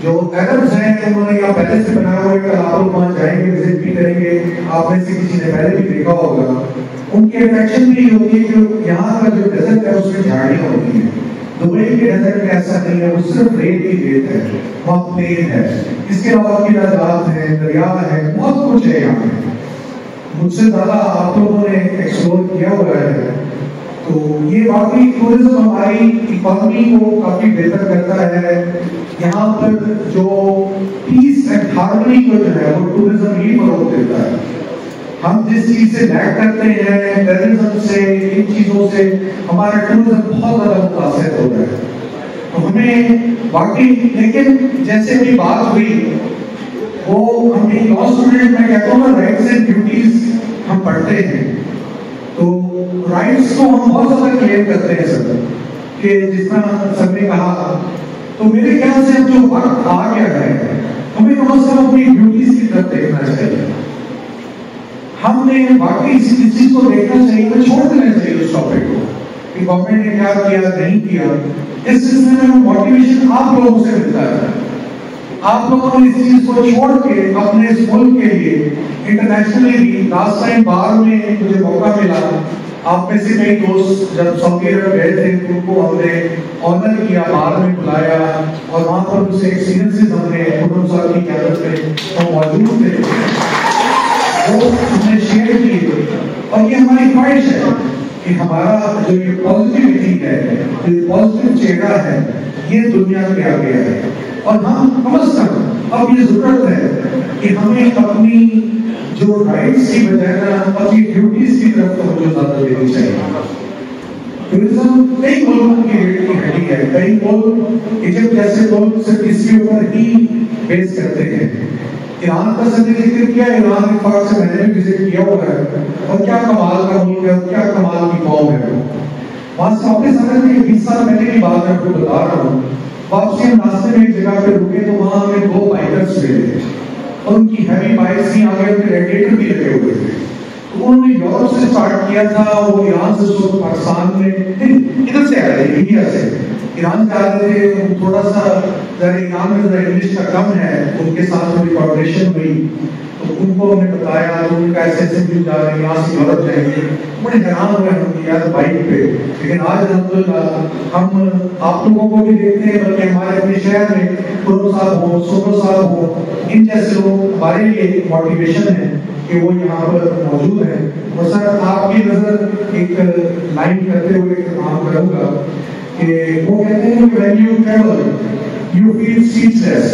جو عربز ہیں انہوں نے یہاں پہلے سے بنایا ہوا ہے. کل آپ لوگ وہاں جائیں گے, وزٹ بھی کریں گے, آپ میں سے کسی نے پہلے بھی دیکھا ہوگا. ان کی اٹریکشن بھی ہوتی ہے کہ یہاں کا جو ڈیزرٹ ہے اس میں جھاڑیاں ہوتی ہیں. دبئی کے ڈیزرٹ میں ایسا نہیں ہے, وہ صرف ریت ہی ریت ہے, بہت تیز ہے. اس کے علاوہ قلعہات ہیں, دریا ہے, بہت کچھ ہے یہاں پہ. مجھ سے زیادہ آپ لوگوں نے ایکسپلور کیا ہوا ہے. تو یہ واقعی ٹورزم ہماری اکانومی کو کافی بہتر کرتا ہے. یہاں پر جو پیس اینڈ ہارمنی کو جو ہے وہ ٹورزم ہی فروغ دیتا ہے. ہم جس چیز سے لیک کرتے ہیں, ٹیررزم سے, ان چیزوں سے ہمارا ٹورزم بہت زیادہ متاثر ہو رہا ہے. تو ہمیں واقعی, لیکن جیسے بھی بات ہوئی وہ ہمیں لا اسٹوڈنٹ میں کہتا ہوں نا, رائٹس اینڈ ڈیوٹیز ہم پڑھتے ہیں. تو رائٹس کو ہم بہت زیادہ کلیم کرتے ہیں سر, کہ جس طرح سر نے کہا. تو میرے خیال سے جو وقت آ گیا ہے ہمیں کم از کم اپنی ڈیوٹیز کی طرف دیکھنا چاہیے. ہم نے واقعی اس چیز کو دیکھنا چاہیے, چھوڑ دینا چاہیے اس ٹاپک کو کہ گورنمنٹ نے کیا کیا نہیں کیا. اس سلسلے میں موٹیویشن آپ لوگوں سے ملتا ہے. آپ لوگوں نے اس چیز کو چھوڑ کے اپنے اس ملک کے لیے انٹرنیشنلی بھی, لاسٹ ٹائم باہر میں مجھے موقع ملا, آپ میں سے کئی دوست جب سعودی عرب گئے تھے ان کو ہم نے آنر کیا, باہر میں بلایا, اور وہاں پر ان سے ایکسپیرینسز ہم نے خدم صاحب کی قیادت میں ہم موجود تھے, وہ ہم نے شیئر کیے. اور یہ ہماری خواہش ہے کہ ہمارا جو یہ پازیٹیوٹی ہے, جو یہ پازیٹیو چہرہ ہے, یہ دنیا کے آگے ہے. اور ہم کم از کم اب یہ ضرورت ہے کہ ہمیں اپنی جو رائٹس کی بجائے اپنی ڈیوٹیز کی طرف توجہ زیادہ دینی چاہیے. ٹورزم کئی ملکوں کی ریٹ کی ہڈی ہے. کئی ملک ایجپٹ جیسے ملک صرف اس کے اوپر ہی بیس کرتے ہیں. ایران کا سب نے ذکر کیا, ایران کے پاک سے میں نے بھی وزٹ کیا ہوا ہے, اور کیا کمال کا ملک ہے, کیا کمال کی قوم ہے. وہاں سے واپس آنے کے 20 سال پہلے کی بات میں آپ کو بتا رہا ہوں. واپسی ہم راستے میں ایک جگہ پہ رکے تو وہاں ہمیں 2 بائکرز ملے, اور ان کی ہیوی بائکس تھیں, آگے ان کے ریڈیٹر بھی لگے ہوئے تھے. تو انہوں نے یورپ سے اسٹارٹ کیا تھا, وہ ایران سے پاکستان میں ادھر سے آ رہے تھے, انڈیا سے ایران سے آ رہے تھے. تھوڑا سا ذرا ایران میں ذرا انگلش کا کم ہے, ان کے ساتھ تھوڑی کوآپریشن ہوئی. تو ان کو ہم نے بتایا, تو ان کا ایسے ایسے بھی جا رہے ہیں, یہاں سے یورپ جائیں گے. بڑے حیران ہوئے ہم یار بائک پہ. لیکن آج الحمدللہ ہم آپ لوگوں کو بھی دیکھتے ہیں, بلکہ ہمارے اپنے شہر میں خدم صاحب ہوں, سوبر صاحب ہوں, ان جیسے لوگ ہمارے لیے موٹیویشن ہے کہ وہ یہاں پر موجود ہیں. اور سر آپ کی نظر ایک لائن کرتے ہوئے کام کروں گا کہ وہ کہتے ہیں کہ when you travel you feel speechless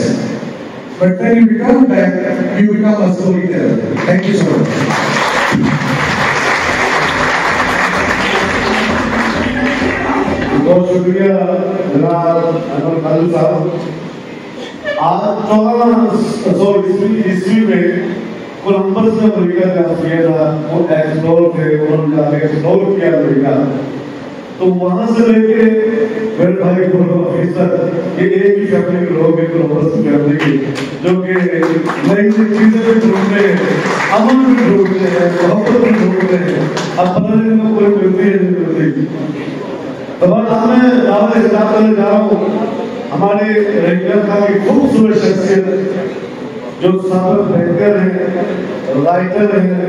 but when you return back you become a storyteller. Thank you so much. بہت شکریہ جناب انور خالد صاحب. آج 1400 عیسوی میں کولمبس نے امریکہ کا کیا تھا, وہ ایکسپلور تھے, انہوں نے جا کے ایکسپلور کیا امریکہ. تو وہاں سے لے کے میرے بھائی حفیظ یہ ایک ہی فیملی کے لوگ ہیں, کولمبس فیملی کی, جو کہ نئی چیزیں بھی ڈھونڈتے ہیں, امن بھی ڈھونڈتے ہیں, محبت بھی ڈھونڈتے ہیں. اب پتہ نہیں میں کوئی ملتی ہے نہیں ملتی. تو بس اب میں دعوت اختتام کرنے جا رہا ہوں. ہمارے رحیمیہ خان کی خوبصورت شخصیت جو سابق بینکر ہیں, رائٹر ہیں,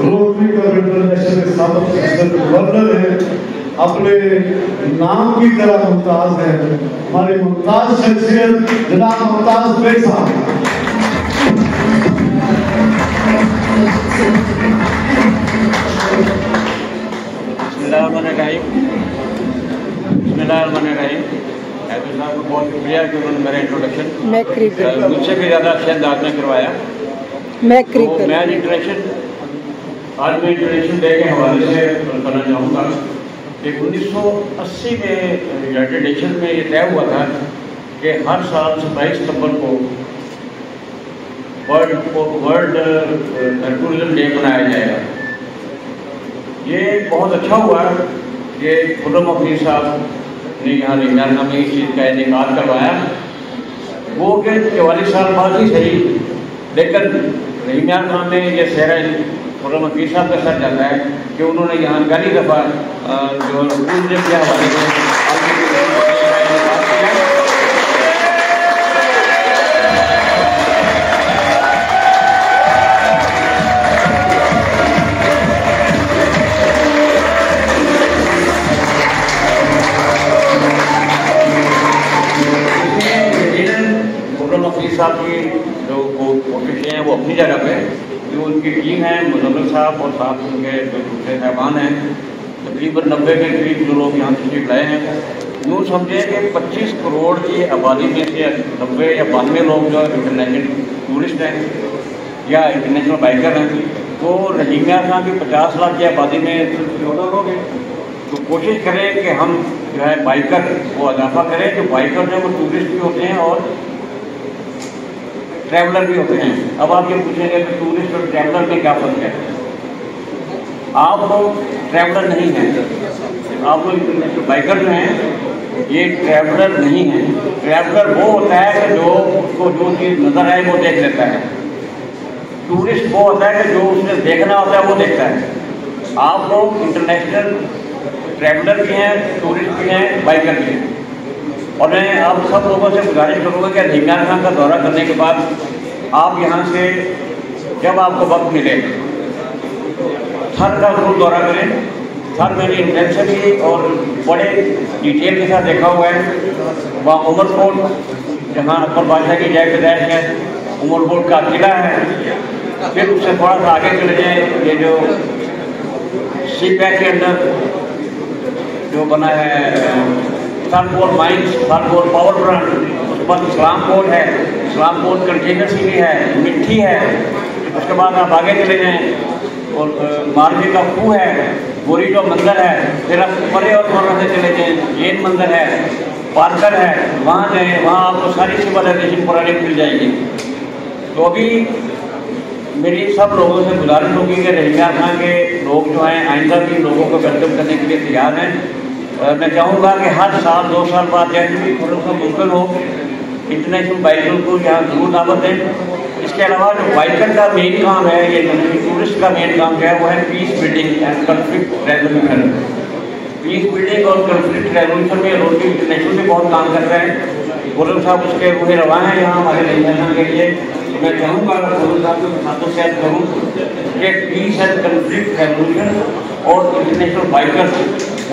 روٹری کا انٹرنیشنل کے سابق گورنر ہیں, اپنے نام کی طرح ممتاز ہیں, ہماری ممتاز شخصیت جناب ممتاز بیگ صاحب. بسم اللہ الرحمن الرحیم. حیدر صاحب کو بہت شکریہ کہ انہوں نے میرا انٹروڈکشن مجھ سے بھی زیادہ اچھے انداز میں کروایا. تو میں عالمی انٹرنیشنل ڈے کے حوالے سے کرنا چاہوں گا کہ 1980 میں یونائٹڈ نیشن میں یہ طے ہوا تھا کہ ہر سال 27 ستمبر کو ورلڈ ٹورزم ڈے منایا جائے گا. یہ بہت اچھا ہوا کہ خرم حفیظ صاحب हमने यहाँ रहीमियार में इस चीज़ का इनेकाद करवाया, वो कि 44 साल बाद ही सही, लेकिन रहीमियार खां में ये सेहरा खुर्रम हफीज़ साहब का सर जाता है कि उन्होंने यहाँ पहली दफ़ा जो पूरे के हवाले में साहब की जो कोशिशें हैं वो अपनी जगह पे, जो उनकी टीम है मुजम्मिल साहब और साथ उनके जो दूसरे साहबान हैं, तकरीबन 90 के करीब जो लोग यहाँ तशरीफ लाए हैं, यूँ समझे कि 25 करोड़ की आबादी में से 90 या 92 लोग जो इंटरनेशनल टूरिस्ट हैं या इंटरनेशनल बाइकर हैं, तो रहीमियार खां की 50 लाख की आबादी में 14 लोग हैं। तो कोशिश करें कि हम जो है बाइकर वो इजाफा करें, जो बाइकर जो वो टूरिस्ट भी होते हैं और ट्रैवलर भी होते हैं। अब आप ये पूछेंगे कि टूरिस्ट और ट्रैवलर में क्या फर्क है? आप लोग ट्रैवलर नहीं हैं, आप लोग इंटरनेशनल बाइकर जो हैं ये ट्रैवलर नहीं हैं। ट्रैवलर वो होता है कि जो उसको जो चीज़ नज़र आए वो देख लेता है। टूरिस्ट वो होता है कि जो उसने देखना होता है वो देखता है। आप लोग इंटरनेशनल ट्रैवलर भी हैं, टूरिस्ट भी हैं, बाइकर भी हैं। और मैं आप सब लोगों से गुजारिश करूँगा कि रहीमियार खां का दौरा करने के बाद आप यहाँ से जब आपको वक्त मिले थर का जरूर दौरा करें। थर मैंने इंटेंसिवली और बड़े डिटेल के साथ देखा हुआ है। वहाँ उमरकोट जहाँ अकबर बादशाह की जय पैदाइश है, उमरकोट का किला है। फिर उससे थोड़ा सा आगे चले जाएँ, ये जो सी पैक के अंदर जो बना है सरपोर माइंस, सरपोर पावर प्लांट, उस पर इस्लाम कोट है, इस्लाम कोट कंटेनर सिटी है, मिट्टी है। उसके बाद आप आगे चले जाएँ और मारवी का खूह है, गोरीटो मंदिर है। फिर आप परे और थोड़ा से चले जाएँ, जैन मंदिर है, पार्कर है, वहाँ जाएँ, वहाँ आपको सारी सिविलाइजेशन पुरानी मिल जाएगी। तो अभी मेरी सब लोगों से गुजारिश होगी कि रहीमियार खां के लोग जो हैं आइंदा भी लोगों को वेलकम करने के लिए तैयार हैं। मैं चाहूँगा कि हर साल 2 साल बाद जैसे भी थोड़ा सा मुमकिन हो इंटरनेशनल बाइकर को यहाँ जरूर दावत दें। इसके अलावा जो बाइकर का मेन काम है, ये टूरिस्ट का मेन काम जो है वो है peace building and conflict resolution. Peace building और कन्फ्लिक्ट रेजोल्यूशन में रोड इंटरनेशनल भी बहुत काम कर रहे हैं। गुरु साहब उसके वही रवा हैं यहाँ हमारे रहीमियार के लिए। मैं चाहूँगा गुरु साहब के साथों से करूँ कि पीस एंड कन्फ्लिक्ट रेजोल्यूशन और इंटरनेशनल बाइकर्स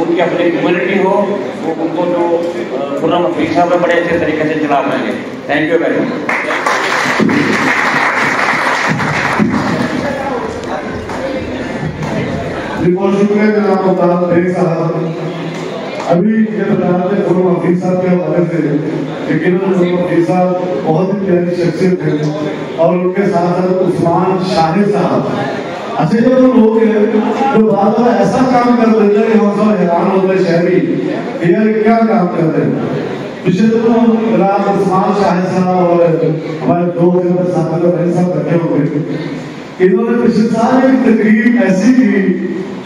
उनकी अपनी कम्युनिटी हो, वो उनको जो खुर्रम हफीज़ साहब में बड़े अच्छे तरीके से चला पाएंगे। Thank you very much. बहुत शुक्रिया जनाब मुताद बेग साहब। अभी ये बताया थे खुर्रम हफीज़ साहब के हवाले से, लेकिन खुर्रम हफीज़ साहब बहुत ही प्यारी शख्सियत थे और उनके साथ साथ उस्मान शाहिद साहब अच्छे जो लोग हैं जो बात ऐसा काम कर देते हैं कि हम सब हैरान होते हैं शहरी कि यार क्या काम कर रहे हैं। पिछले दिनों रात उस्मान शाहिद साहब और हमारे दोस्त साहब बैठे हुए, इन्होंने पिछले साल एक तकरीर ऐसी की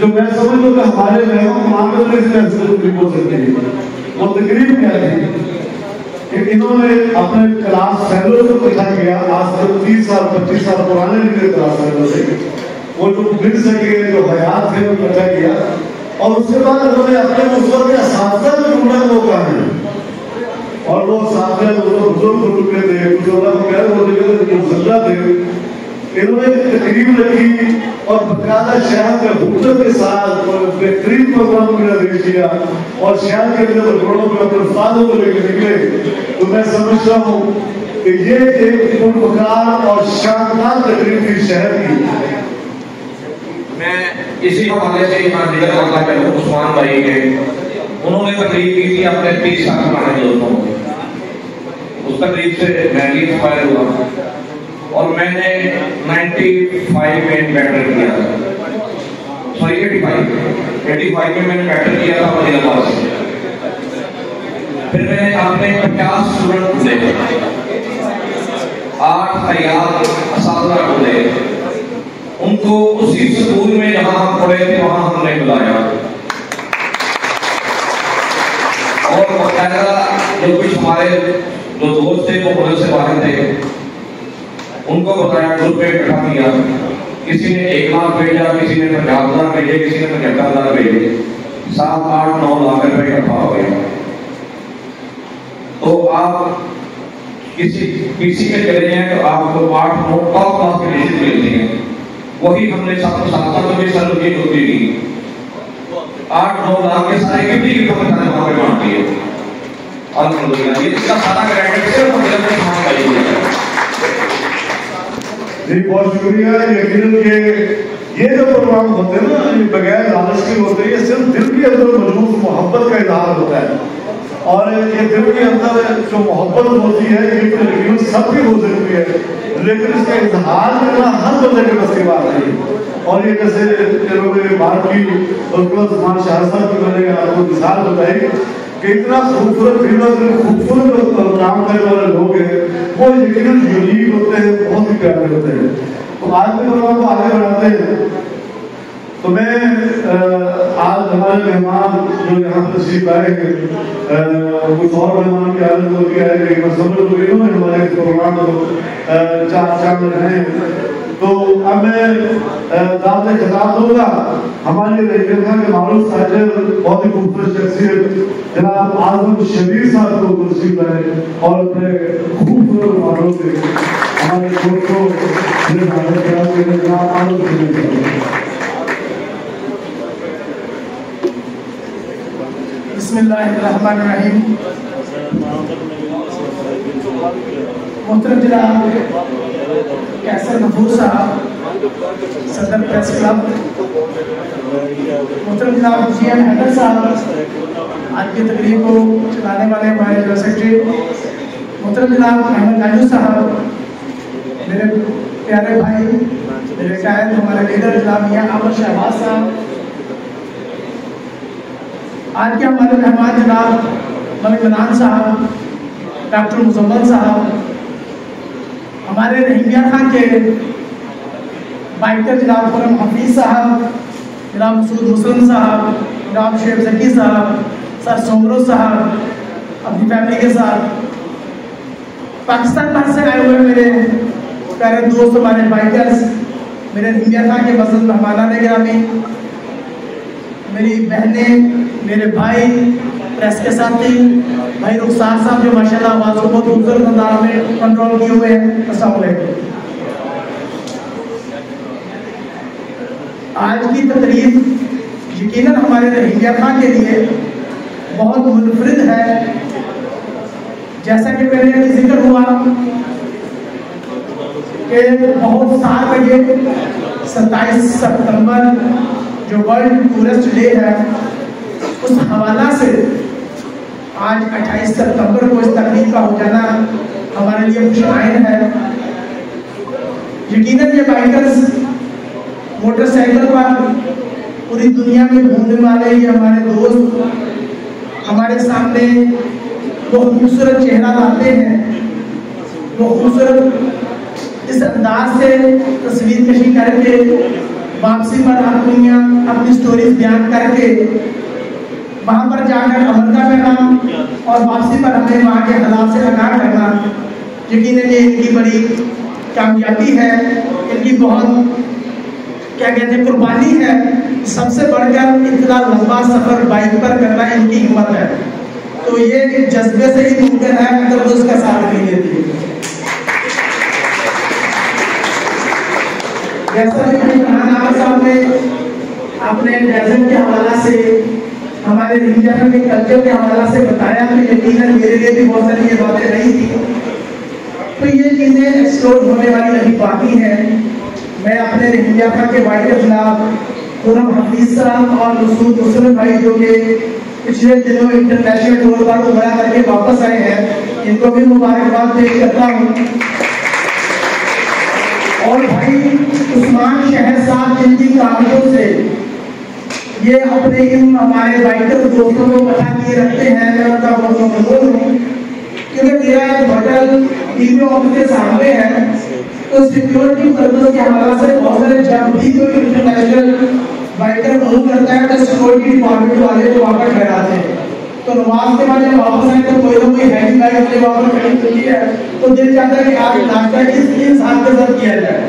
जो मैं समझ लो कि हमारे मेहमान करने से तकरीब हो सकती है। वो तकरीर क्या थी कि इन्होंने अपने क्लास फेलो को इकट्ठा किया, आज तक 30 साल 25 साल पुराने निकले क्लास फेलो से, वो जो मिल सके जो हयात थे वो इकट्ठा किया और उसके बाद उन्होंने अपने मुस्लिम के साथी में ढूंढा वो कहाँ है और वो साथ में बुजुर्ग ग्रुप के थे, कुछ मुसल्ला थे। इन्होंने तकरीब रखी और बकायदा शहर के हुक्म के साथ बेहतरीन प्रोग्राम को पेश किया और शहर के अंदर रोडों पर अपने फादों को लेकर निकले। तो मैं समझता हूँ कि ये एक पुरवकार और शानदार तकरीब थी शहर की। मैं इसी हवाले से यहाँ जिक्र करना चाहूँ उस्मान भाई के, उन्होंने तकरीब की थी अपने 30 साल पुराने दोस्तों को। उस तकरीब से मैं भी इंस्पायर हुआ और मैंने 95 में बैटर किया था, सॉरी 85 में मैंने बैटर किया था फरीदाबाद से। फिर मैंने अपने 50 स्टूडेंट ढूंढे, 8 तैयार असातिज़ा ढूंढे, उनको उसी स्कूल में जहां हम पढ़े थे वहां हमने बुलाया और باقاعدہ جو کچھ ہمارے جو دوست تھے وہ ملک سے باہر تھے ان کو بتایا، گروپ پہ اکٹھا کیا، کسی نے 1 لاکھ بھیجا، کسی نے 50,000 بھیجے، کسی نے 75,000 بھیجے، 7, 8, 9 لاکھ روپے اکٹھا ہو گیا۔ تو آپ کسی میں چلے جائیں تو آپ کو 8, 9 ٹاپ کلاس کے ڈشز ملتی ہیں، وہی ہم نے ساتھ میں بھی سروجی ہوتی تھی 8, 9 لاکھ کے سارے کتنی کی وہاں پہ بانٹتی ہے۔ الحمدللہ یہ اس کا سارا کریڈٹ صرف مدرسے میں سامان کا ہی ہے۔ جی بہت شکریہ۔ یقیناً کہ یہ جو پروگرام ہوتے ہیں نا بغیر لالچ کے ہوتے ہیں، یہ صرف دل کے اندر موجود محبت کا اظہار ہوتا ہے، اور یہ دل کے اندر جو محبت ہوتی ہے یہ یقیناً سب کی ہو سکتی ہے، لیکن اس کا اظہار کرنا ہر بندے کے بس کی بات نہیں۔ اور یہ جیسے چلو میرے بات کی عثمان شاہ صاحب کی میں نے آپ کو مثال بتائی کہ اتنا خوبصورت خوبصورت کام کرنے والے لوگ ہیں، وہ یقیناً یونیک ہوتے ہیں، بہت ہی پیارے ہوتے ہیں۔ تو آج کے پروگرام کو آگے بڑھاتے ہیں تو میں آج ہمارے مہمان جو یہاں تشریف لائے ہیں، کچھ اور مہمان کی عادت ہو گیا ہے کہ مسلم انہوں نے ہمارے پروگرام کو شامل ہیں، تو اب میں دعوت خطاب دوں گا ہمارے رہنما کے معروف تاجر بہت ہی خوبصورت شخصیت جناب اعظم شبیر صاحب کو تشریف لائے اور اپنے خوبصورت معروف سے ہمارے دوست کو جناب اعظم شبیر بسم اللہ الرحمن الرحیم۔ محترم جناب کیسر غفور صاحب صدر پریس کلب، محترم جناب جی ایم حیدر صاحب آج کی تقریب کو چلانے والے ہمارے جنرل سیکرٹری، محترم جناب احمد ناجو صاحب، میرے پیارے بھائی، میرے قائد ہمارے لیڈر جناب میاں عامر شہباز صاحب، آج کے ہمارے مہمان جناب ملک منان صاحب، ڈاکٹر مزمل صاحب، ہمارے رحیمیہ خان کے بائیکر جناب خرم حفیظ صاحب، جناب مسعود مسلم صاحب، جناب شعیب زکی صاحب، سر سومرو صاحب اپنی فیملی کے ساتھ، پاکستان بھر سے آئے ہوئے میرے پیارے دوست، ہمارے بائیکرز، میرے رحیمیہ خان کے مزید مہمانان گرامی، میری بہنیں، میرے بھائی، پریس کے ساتھی بھائی رخسار صاحب جو ماشاءاللہ آواز کو بہت خوبصورت انداز میں کنٹرول کیے ہوئے ہیں، السلام علیکم۔ آج کی تقریب یقیناً ہمارے رحیمیہ خان کے لیے بہت منفرد ہے، جیسا کہ پہلے ابھی ذکر ہوا کہ بہت سال پہلے 27 ستمبر جو ورلڈ ٹورسٹ ڈے ہے، اس حوالہ سے آج 28 ستمبر کو اس تقریب کا ہو جانا ہمارے لیے خوش آئین ہے۔ یقیناً یہ بائیکرز موٹر سائیکل پر پوری دنیا میں گھومنے والے یہ ہمارے دوست ہمارے سامنے وہ خوبصورت چہرہ لاتے ہیں، وہ خوبصورت اس انداز سے تصویر کشی کر کے واپسی پر اپنی سٹوریز بیان کر کے وہاں پر جا کر امن کا پیغام اور واپسی پر ہمیں وہاں کے حالات سے آگاہ کرنا، یقیناً یہ ان کی بڑی کامیابی ہے، ان کی بہت کیا کہتے ہیں قربانی ہے، سب سے بڑھ کر اتنا لمبا سفر بائک پر کرنا ان کی ہمت ہے، تو یہ جذبے سے ہی ممکن ہے اگر وہ اس کا ساتھ نہیں لیتی۔ جیسا کہ خان عامر صاحب نے اپنے ڈیزن کے حوالہ سے ہمارے رحیمیہ خان کے کلچر کے حوالہ سے بتایا، تو یقیناً میرے لیے بھی بہت ساری یہ باتیں نہیں تھی، تو یہ چیزیں ایکسپلور ہونے والی ابھی باقی ہیں۔ میں اپنے رحیمیہ خان کے بائیکر جناب خرم حفیظ صاحب اور مسعود مسلم بھائی جو کہ پچھلے دنوں انٹرنیشنل ٹور پر عمرہ کر کے واپس آئے ہیں، ان کو بھی مبارکباد پیش کرتا ہوں، اور بھائی عثمان شہر صاحب جن کی کاغذوں سے یہ اپنے ان ہمارے بائیکر دوستوں کو بتا کیے رکھتے ہیں، میں ان کا بہت ممنون ہوں، کیونکہ میرا ایک ہوٹل ٹیم آفس کے سامنے ہے، تو سیکیورٹی پرپز کے حوالے سے بہت سارے جب بھی کوئی انٹرنیشنل بائیکر موو کرتا ہے تو سیکیورٹی ڈپارٹمنٹ والے کو وہاں پر ٹھہراتے ہیں، تو نماز کے بعد جب واپس آئے تو کوئی نہ کوئی ہیوی بائک اپنے وہاں پر کھڑی ہوتی ہے تو دل چاہتا ہے کہ آج ناشتہ کس انسان کے ساتھ کیا جائے.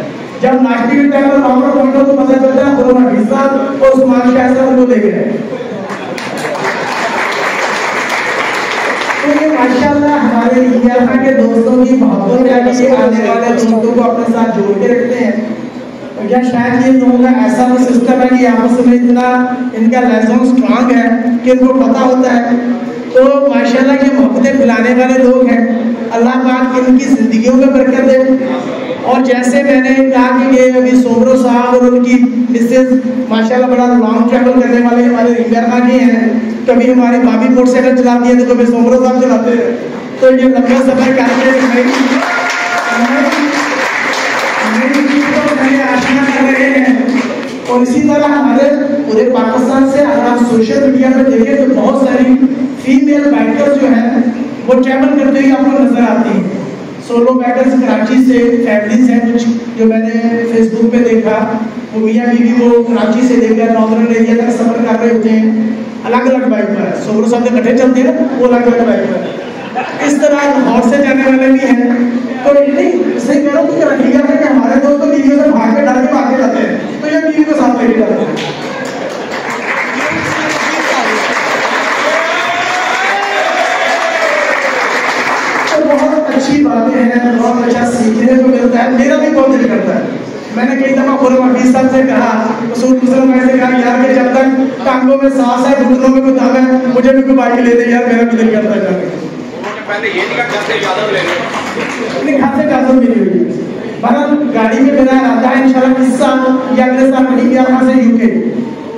جب ناشتے کے ٹائم پر وہاں پر پہنچو تو پتہ چلتا ہے قرآن حفیظ صاحب اور عثمان شاہ صاحب کو لے گئے. تو یہ ماشاءاللہ ہمارے انڈیا کے دوستوں کی محبت ہے کہ یہ آنے والے دوستوں کو اپنے ساتھ جوڑ کے رکھتے ہیں. یا شاید یہ لوگوں کا ایسا بھی سسٹم ہے کہ آپس میں اتنا ان کا لیزون اسٹرانگ ہے کہ ان کو پتہ ہوتا ہے. تو ماشاءاللہ یہ محبتیں پھیلانے والے لوگ ہیں. اللہ پاک ان کی زندگیوں میں برکت دے. اور جیسے میں نے کہا کہ یہ ابھی سومرو صاحب اور ان کی مسز ماشاءاللہ بڑا لانگ ٹریول کرنے والے ہمارے رنگر کے ہیں. کبھی ہماری بھابھی موٹر سائیکل چلاتی ہے تو کبھی سومرو صاحب چلاتے ہیں. تو یہ لمبا سفر کر کے آشنا کر رہے ہیں. اور اسی طرح ہمارے پورے پاکستان سے اگر آپ سوشل میڈیا پہ دیکھیں تو بہت ساری فیمیل بائکر جو ہیں وہ ٹریول کرتے ہوئے آپ کو نظر آتی ہیں. سولو بائکرز کراچی سے فیملیز ہیں کچھ جو میں نے فیس بک پہ دیکھا. وہ میاں بیوی وہ کراچی سے لے کر نارتھرن ایریا تک سفر کر رہے ہوتے ہیں الگ الگ بائک پر. سومرو صاحب سے کٹھے چلتے ہیں وہ الگ الگ بائک پر. اس طرح لاہور سے جانے والے بھی ہیں. تو نہیں صحیح کہہ رہا ہوں کہ رکھیے کہ ہمارے دوست تو بیویوں سے بھاگ کے ڈال کے بھاگ کے جاتے ہیں تو یہ بیوی کو ساتھ لے کے جاتے ہیں. تو بہت اچھی باتیں ہیں, بہت اچھا سیکھنے کو ملتا ہے. میرا بھی بہت دل کرتا ہے. میں نے کئی دفعہ خرم حفیظ صاحب سے کہا, رسول مسلم سے کہا یار کہ جب تک ٹانگوں میں سانس ہے گھٹنوں میں کوئی دم ہے مجھے بھی کوئی بائک لے دے یار, میرا بھی دل کرتا ہے جا کے. نہیں گھر سے اجازت ملی ہوئی ہے. مگر گاڑی میں میرا ارادہ ہے انشاءاللہ اس سال یا اگلے سال ملی گیا وہاں سے UK.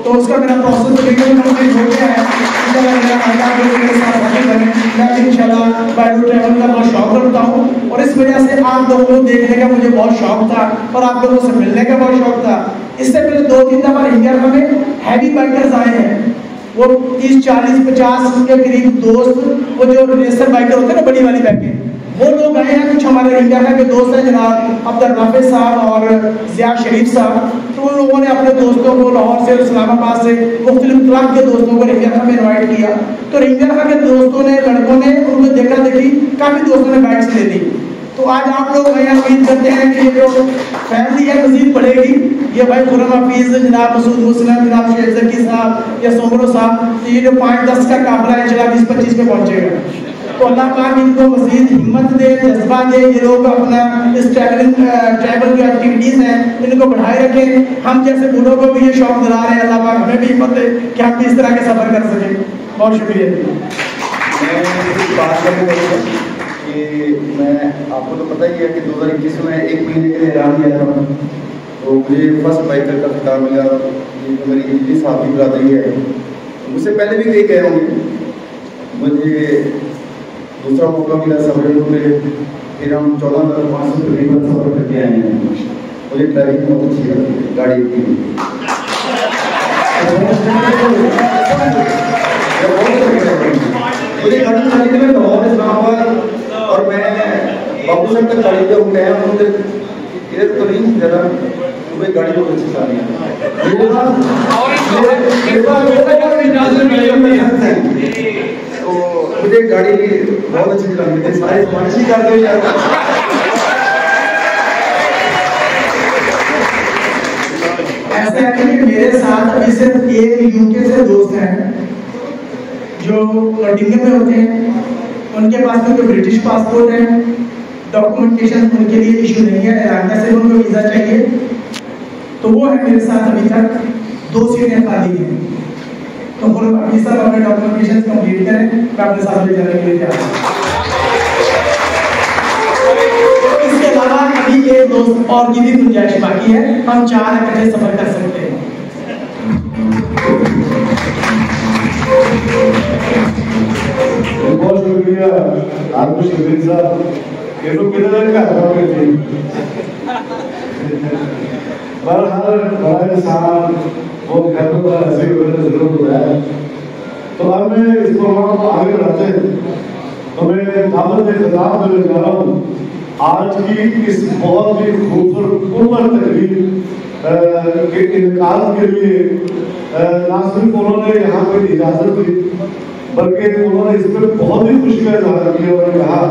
تو اس کا میرا پروسیس تو دیکھنے میں کمپلیٹ ہو گیا ہے. انشاءاللہ میرا ارادہ ہے میرے ساتھ حاصل کریں. میں بھی انشاءاللہ بائک ٹریول کا بہت شوق رکھتا ہوں اور اس وجہ سے آپ لوگوں کو دیکھنے کا مجھے بہت شوق تھا اور آپ لوگوں سے ملنے کا بہت شوق تھا. اس سے پہلے 2-3 دفعہ انڈیا میں ہیوی بائکرز آئے ہیں. وہ 30-40-50 کے قریب دوست, وہ جو ریسر بائکر ہوتے ہیں نا بڑی والی بائکیں, وہ لوگ آئے ہیں. کچھ ہمارے انڈیا کے دوست ہیں جناب عبدالرافع صاحب اور ضیاء شریف صاحب. تو ان لوگوں نے اپنے دوستوں کو لاہور سے اسلام آباد سے مختلف کلب کے دوستوں کو رنگرخا میں انوائٹ کیا. تو رنگرخا کے دوستوں نے لڑکوں نے ان کو دیکھا دیکھی کافی دوستوں نے بائکس لے لی. تو آج آپ لوگ میں امید کرتے ہیں کہ یہ جو فیملی ہے مزید بڑھے گی. یہ بھائی خرم حفیظ, جناب مسعود مسلم, جناب شیخ زکی صاحب یا سومرو صاحب, تو یہ جو 5-10 کا قافلہ ہے چلا 20-25 پہ پہنچے گا. تو اللہ پاک ان کو مزید ہمت دے, جذبہ دے. یہ لوگ اپنا اس ٹریول جو ایکٹیویٹیز ہیں ان کو بڑھائے رکھیں. ہم جیسے بوڑھوں کو بھی یہ شوق دلا رہے ہیں, اللہ پاک ہمیں بھی ہمت دے کہ ہم بھی اس طرح کے سفر کر سکیں. بہت شکریہ. میں آپ کو تو پتہ ہی ہے کہ 2021 میں 1 مہینے کے لیے ایران گیا تھا. تو مجھے فرسٹ بائکر کا خطاب ملا. یہ جو میری ہندی صحافی برادری ہے مجھ سے پہلے بھی کئی گئے ہوں گے. مجھے دوسرا موقع ملا سفر میں. پھر ہم 14,500 تقریباً سفر کر کے آئے ہیں. مجھے ڈرائیونگ بہت اچھی لگتی ہے گاڑی کی. مجھے گاڑی چلانے میں لاہور اسلام آباد اور میں بابو صاحب تک گاڑی پہ گیا ہوں. ادھر تو نہیں ذرا مجھے گاڑی بہت اچھی چلانی ہے. تو مجھے گاڑی بہت اچھی چلانی ہے. سارے سمجھی کرتے ہیں یار. ایسا ہے کہ میرے ساتھ ابھی صرف ایک UK سے دوست ہیں جو کنٹینیو میں ہوتے ہیں. ان کے پاس میں کوئی برٹش پاسپورٹ ہے, ڈاکومنٹیشن ان کے لیے ایشو نہیں ہے, علاقہ سے ان کو ویزا چاہیے. تو وہ ہے میرے ساتھ ابھی تک 2 سیٹیں خالی ہیں. تو خرم حفیظ صاحب اپنے ڈاکومنٹیشن کمپلیٹ کریں, میں اپنے ساتھ لے جانے کے لیے تیار ہوں. اس کے علاوہ ابھی ایک دوست اور کی بھی گنجائش باقی ہے, ہم 4 اکٹھے سفر کر سکتے ہیں. بہت شکریہ آپ کو شکریہ صاحب. یہ تو کدھر کا بہرحال بڑا انسان وہ گھر کا حسین وغیرہ ضرور ہوتا ہے. تو اب میں اس پروگرام کو آگے بڑھاتے ہیں تو میں دعوت خطاب کرنے جا رہا ہوں. آج کی اس بہت ہی خوبصورت تقریب کے انعقاد کے لیے نہ صرف انہوں نے یہاں پر اجازت دی बल्कि उन्होंने इस पर बहुत ही खुशी का इजहार किया और कहा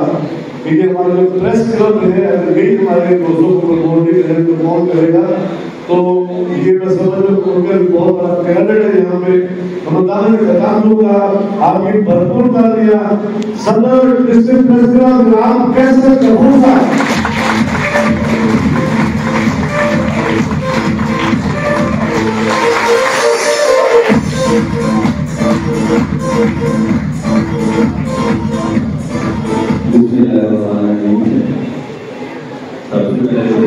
कि ये हमारा जो प्रेस क्लब है अगर यही हमारे दोस्तों को प्रमोट नहीं करें तो कौन करेगा। तो ये मैं समझ रहा हूँ उनका भी बहुत बड़ा टैलेंट है यहाँ पे। हम खतान दूंगा आपकी भरपूर तालियां सदर डिस्ट्रिक्ट प्रेस क्लब ग्राम कैसे कपूरसा। सबसे पहले तो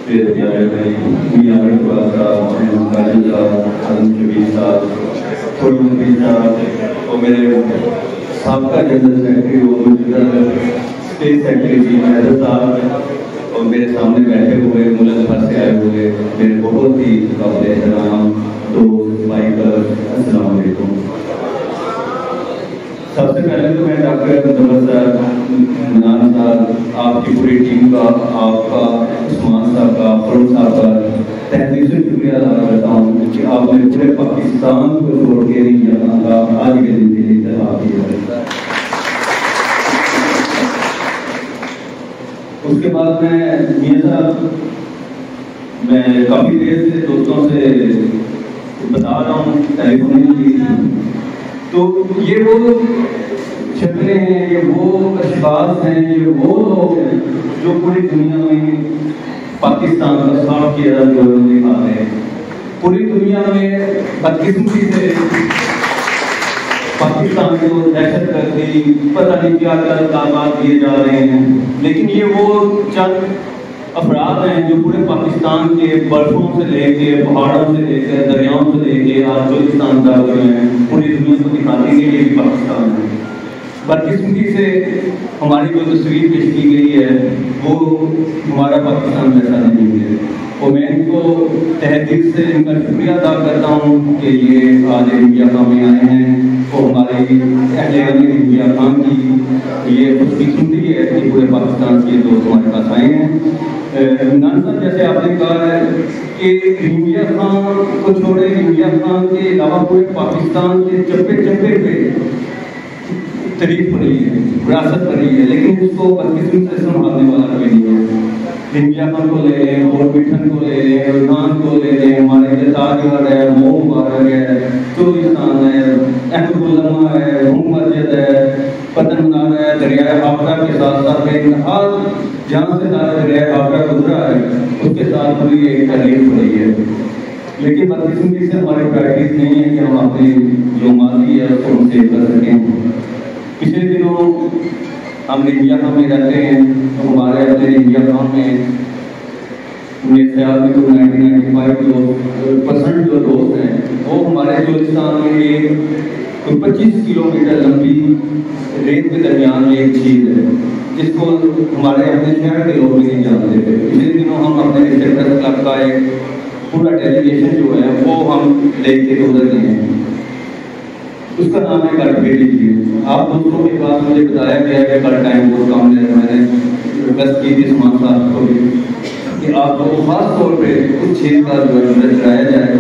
मेरे प्यारे भाई मियां इकबाल साहब, काजी साहब, आलम शबीर साहब, थोड़ी नबी साहब और मेरे साबका जनरल सेक्रेटरी और मौजूदा स्टेट सेक्रेटरी जी हैदर साहब और मेरे सामने बैठे हुए मुल्क भर से आए हुए मेरे बहुत ही काबिल एहतराम दोस्त भाई अस्सलाम वालेकुम। सबसे पहले तो मैं डॉक्टर मुजम्मिल साहब, मनान साहब, आपकी पूरी टीम का, आपका उस्मान साहब का, फरूक साहब का तहसील से शुक्रिया अदा करता हूँ कि आपने पूरे पाकिस्तान को छोड़ के यहाँ का आज के दिन के लिए इंतजाम किया। उसके बाद मैं मियां साहब, मैं काफ़ी देर से दोस्तों से बता रहा हूँ टेलीफोन, तो ये वो छतरे हैं, ये वो अशखास हैं, ये वो लोग हैं जो पूरी दुनिया में पाकिस्तान का साफ किया दिखाते हैं। पूरी दुनिया में बदकिस्मती से पाकिस्तान को दहशत गर्दी पता नहीं क्या क्या इल्ज़ामात दिए जा रहे हैं, लेकिन ये वो चंद अफराद हैं जो पूरे पाकिस्तान के बर्फों से लेके, पहाड़ों से लेकर, दरियाओं से लेके आज बलूचिस्तान तक जो हैं पूरी दुनिया को दिखाने के लिए भी पाकिस्तान है। बदकिस्मती से हमारी जो तस्वीर पेश की गई है वो हमारा पाकिस्तान जैसा नहीं है, और मैं इनको तहे दिल से इनका शुक्रिया अदा करता हूँ कि ये आज इंडिया खां में आए हैं। और हमारी अहले इंडिया खां की ये खुशकिस्मती है कि पूरे पाकिस्तान के दोस्त हमारे पास आए हैं। नान साहब, जैसे आपने कहा है कि इंडिया खां को छोड़े, इंडिया खां के अलावा पूरे पाकिस्तान के चप्पे चप्पे पे तारीफ पड़ी है, विरासत पड़ी है, लेकिन उसको बदकिस्मती से संभालने वाला कोई नहीं है। इंडिया खां को ले लें, और मिठन को ले लें, इरफान को ले लें, हमारे ताजगढ़ है, मोह मुबारक है, चोलिस्तान है, अहमदुल्लामा है, भूम मस्जिद है, पतन मीनार है, दरिया हाफरा के साथ साथ जहाँ से दरिया हाफरा गुजरा है उसके साथ पूरी एक तारीफ पड़ी है। लेकिन बदकिस्मती से हमारी प्रैक्टिस नहीं है कि हम अपनी जो माजी है उसको हम सेव कर सकें। पिछले दिनों हम इंडिया खां में रहते हैं, तो हमारे अपने इंडिया खां में मेरे ख्याल में तो 99.95% जो दोस्त हैं वो हमारे बलूचिस्तान में एक 25 किलोमीटर लंबी रेत के दरमियान में एक झील है जिसको हमारे अपने शहर के लोग भी नहीं जानते थे। पिछले दिनों हम अपने रिसेप्टर क्लब का एक पूरा डेलीगेशन जो है वो हम लेके गुजर गए हैं, उसका नाम है कटबेली झील। आप दोस्तों के पास मुझे बताया गया है कि कल टाइम बहुत कम है, मैंने रिक्वेस्ट की थी उस्मान साहब को भी कि आपको खास तौर पे कुछ झील का जो है कराया जाए,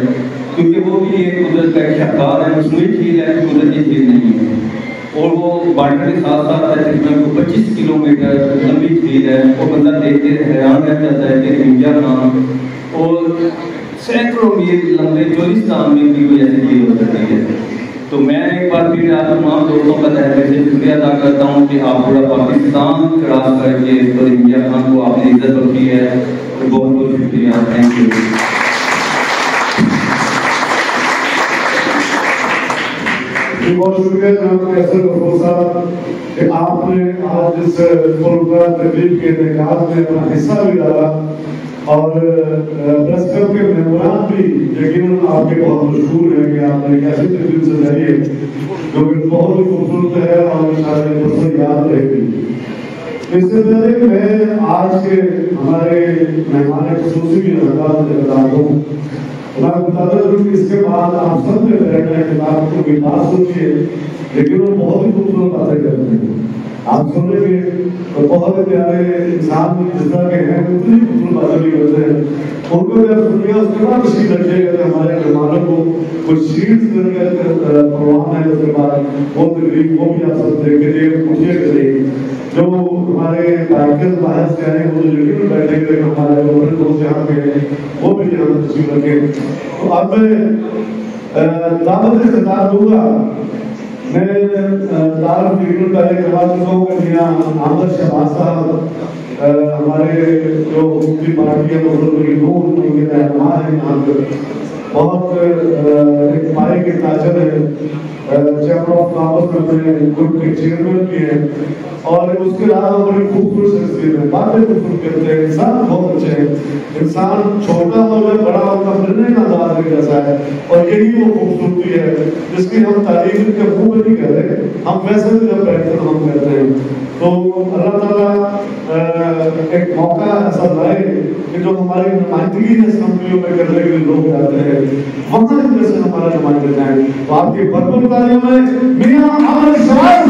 क्योंकि वो भी एक कुदरत का एक शाहकार है, मसनूई झील है, कुदरती झील नहीं है। और वो बॉर्डर के साथ साथ है जिसमें 25 किलोमीटर लंबी झील है। वो बंदा देख के हैरान रह जाता है कि इंडिया खां और सैकड़ों मील लंबे चोलिस्तान में भी कोई ऐसी झील हो सकती है। तो मैं एक बार फिर आप तमाम दोस्तों का तहे दिल से शुक्रिया अदा करता हूँ कि आप पूरा पाकिस्तान क्रॉस करके तो इंडिया खां को आपने इज्जत रखी है, तो बहुत बहुत शुक्रिया, थैंक यू। बहुत शुक्रिया जनाब कैसर गफूर साहब कि आपने आज इस प्रोग्राम तकरीब के इनेकाद में अपना हिस्सा भी डाला, और प्रेस क्लब के मेहमान भी यकीनन आपके बहुत मशहूर हैं कि आपने कैसे तकरीब सजाई है जो कि बहुत ही खूबसूरत है और इंशाअल्लाह याद रहेगी। इससे पहले मैं आज के हमारे मेहमान खुसूसी की बता दूँ, मैं बताता हूँ कि इसके बाद आप सब ने बैठने के बाद कोई बात सोचिए, लेकिन वो बहुत ही खूबसूरत बातें करते हैं। आप सुनेंगे तो बहुत प्यारे इंसान जिस तरह के हैं उतनी खूबसूरत बातें भी करते हैं। उनको जब सुनिए उसके बाद उसी लगे कि हमारे मेहमानों को कुछ शीट्स प्रोग्राम है, उसके बाद वो तकरीब वो भी आप सब देखेंगे, पूछिए करिए। जो हमारे बाइकर्स बाहर से आए वो लड़के में बैठे थे, हमारे दोस्त यहाँ पे वो भी यहाँ तस्वीर रखे। तो अब मैं दावत से खिताब दूंगा। मैं दारुल फिक्र का एक करवा चुका हूँ कि यहाँ आमद शहबाज साहब हमारे जो मुस्लिम पार्टी है उनके रहनुमा है, यहाँ पर बहुत एक मारे के ताजर है, चैम्बर ऑफ कॉमर्स में ग्रुप के चेयरमैन भी हैं और उसके अलावा बड़ी खूबसूरत शख्सियत है, बातें खूबसूरत करते हैं, इंसान बहुत अच्छे हैं। इंसान छोटा हो या बड़ा हो का मिलने का अंदाज नहीं जैसा है और यही वो खूबसूरती है जिसकी हम तारीफ के मुंह में नहीं कर रहे, हम वैसे भी जब बैठते हैं हम कहते हैं। तो अल्लाह ताला एक मौका ऐसा लाए कि जो हमारी नुमाइंदगी है असम्बलियों में करने के लिए लोग जाते हैं वहाँ जैसे हमारा नुमाइंदे जाए। तो आपकी भरपूर तालियों में मियां अमर शहबाज।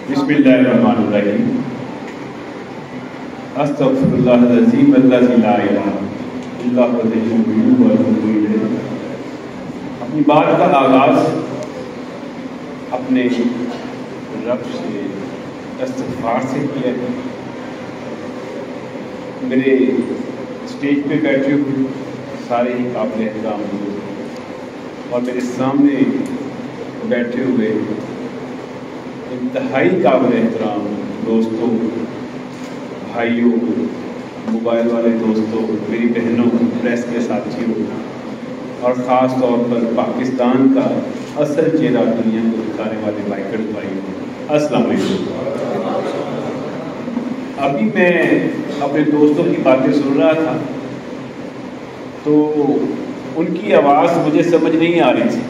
बिस्मिल्लाहिर्रहमानिर्रहीम। अस्तगफिरुल्लाहल-अज़ीम अल्लज़ी ला इलाहा इल्ला हुवा अपनी बात का आगाज़ अपने रब से इस्तिग़फ़ार से किया है। मेरे स्टेज पे बैठे हुए सारे ही काबिल एहतराम लोग और मेरे सामने बैठे हुए इंतहाई काबिल एहतराम दोस्तों, भाइयों, मोबाइल वाले दोस्तों, मेरी बहनों, प्रेस के साथियों और ख़ास तौर पर पाकिस्तान का असल चेहरा दुनिया को दिखाने वाले बाइकर्स भाइयों, अस्सलाम वालेकुम। अभी मैं अपने दोस्तों की बातें सुन रहा था तो उनकी आवाज़ मुझे समझ नहीं आ रही थी।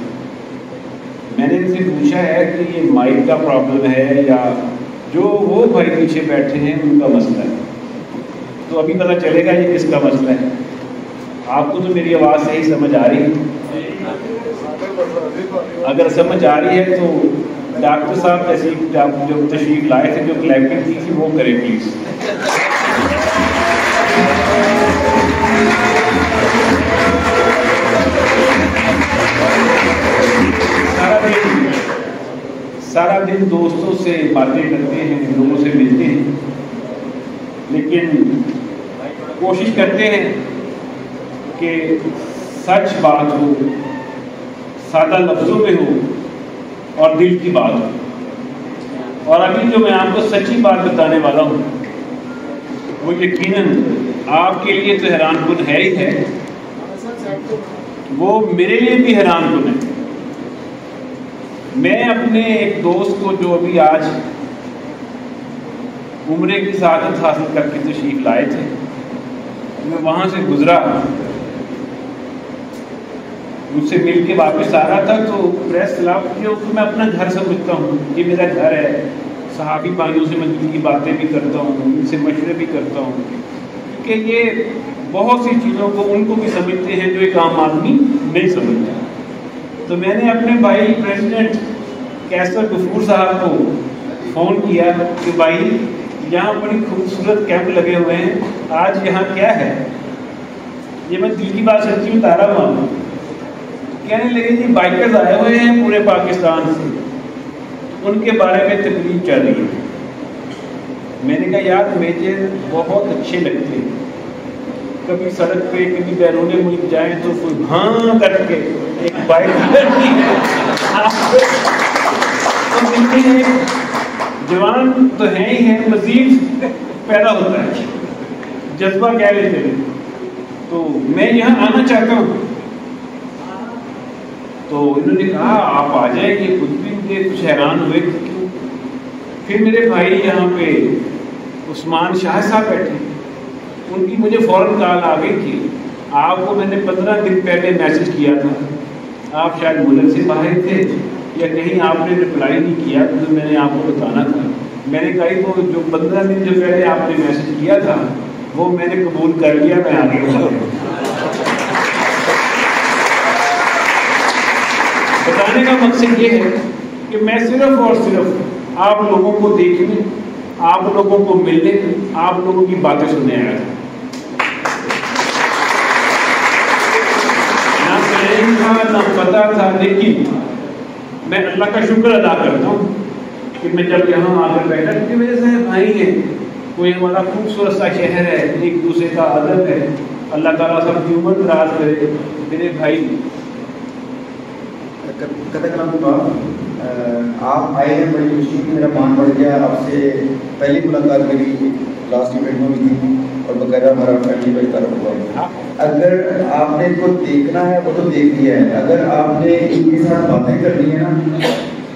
मैंने इनसे पूछा है कि ये माइक का प्रॉब्लम है या जो वो भाई पीछे बैठे हैं उनका मसला है। तो अभी पता चलेगा ये किसका मसला है। आपको तो मेरी आवाज़ सही समझ आ रही है? अगर समझ आ रही है तो डॉक्टर साहब जो तशरीफ लाए थे, जो क्लैपिंग की थी वो करें प्लीज़। सारा दिन दोस्तों से बातें करते हैं, लोगों से मिलते हैं, लेकिन कोशिश करते हैं कि सच बात हो, सादा लफ्ज़ों में हो और दिल की बात हो। और अभी जो मैं आपको सच्ची बात बताने वाला हूँ वो यकीनन आपके लिए तो हैरानकुन है ही है, वो मेरे लिए भी हैरानकुन है। मैं अपने एक दोस्त को जो अभी आज उम्रे की सआदत हासिल करके तशरीफ लाए थे, मैं वहाँ से गुजरा, मुझसे मिल के वापस आ रहा था तो प्रेस खिलाफ जो मैं अपना घर समझता हूँ, ये मेरा घर है, सहाबी भाइयों से मैं दिल की बातें भी करता हूँ, उनसे मशवरे भी करता हूँ, क्योंकि ये बहुत सी चीज़ों को उनको भी समझते हैं जो एक आम आदमी नहीं समझता। तो मैंने अपने भाई प्रेसिडेंट कैसर गफूर साहब को फ़ोन किया कि भाई यहाँ बड़ी खूबसूरत कैंप लगे हुए हैं, आज यहाँ क्या है? ये मैं दिल की बात सच्ची बता रहा हूँ। कहने लगे जी बाइकर्स आए हुए हैं पूरे पाकिस्तान से, उनके बारे में तकरीर चल रही है। मैंने कहा यार मुझे बहुत अच्छे लगते हैं, कभी सड़क पे कभी बैरून मुल्क जाए तो कोई हाँ करके एक बाइक तो मिलते हैं, जवान तो है ही है, मजीद पैदा होता है, जज्बा कह लेते हैं। तो मैं यहाँ आना चाहता हूँ। तो इन्होंने कहा आप आ जाएंगे, कुछ भी उनके कुछ हैरान हुए क्यों। फिर मेरे भाई यहाँ पे उस्मान शाह साहब बैठे, उनकी मुझे फ़ौरन कॉल आ गई थी, आपको मैंने 15 दिन पहले मैसेज किया था, आप शायद मुल्क से बाहर थे या कहीं आपने रिप्लाई नहीं किया, तो मैंने आपको बताना था। मैंने कहा वो जो 15 दिन जो पहले आपने मैसेज किया था वो मैंने कबूल कर लिया, मैं आ गया। बताने का मकसद ये है कि मैं सिर्फ और सिर्फ आप लोगों को देखने, आप लोगों को मिलने, आप लोगों की बातें सुनने आया था। ना प्लान था, ना पता था, लेकिन मैं अल्लाह का शुक्र अदा करता हूँ कि मैं जब यहाँ आकर बैठा, क्योंकि मेरे साथ भाई हैं, कोई हमारा खूबसूरत सा शहर है, एक दूसरे का अदब है, अल्लाह ताला सबकी उम्र दराज करे। मेरे भाई आप आए हैं, बड़ी खुशी की, मेरा मान बढ़ गया। आपसे पहली मुलाकात मेरी लास्ट इवेंट में हुई थी और बकायदा हमारा फैमिली का तरफ हुआ। अगर आपने इनको देखना है वो तो देख लिया है, अगर आपने इनके साथ बातें करनी है ना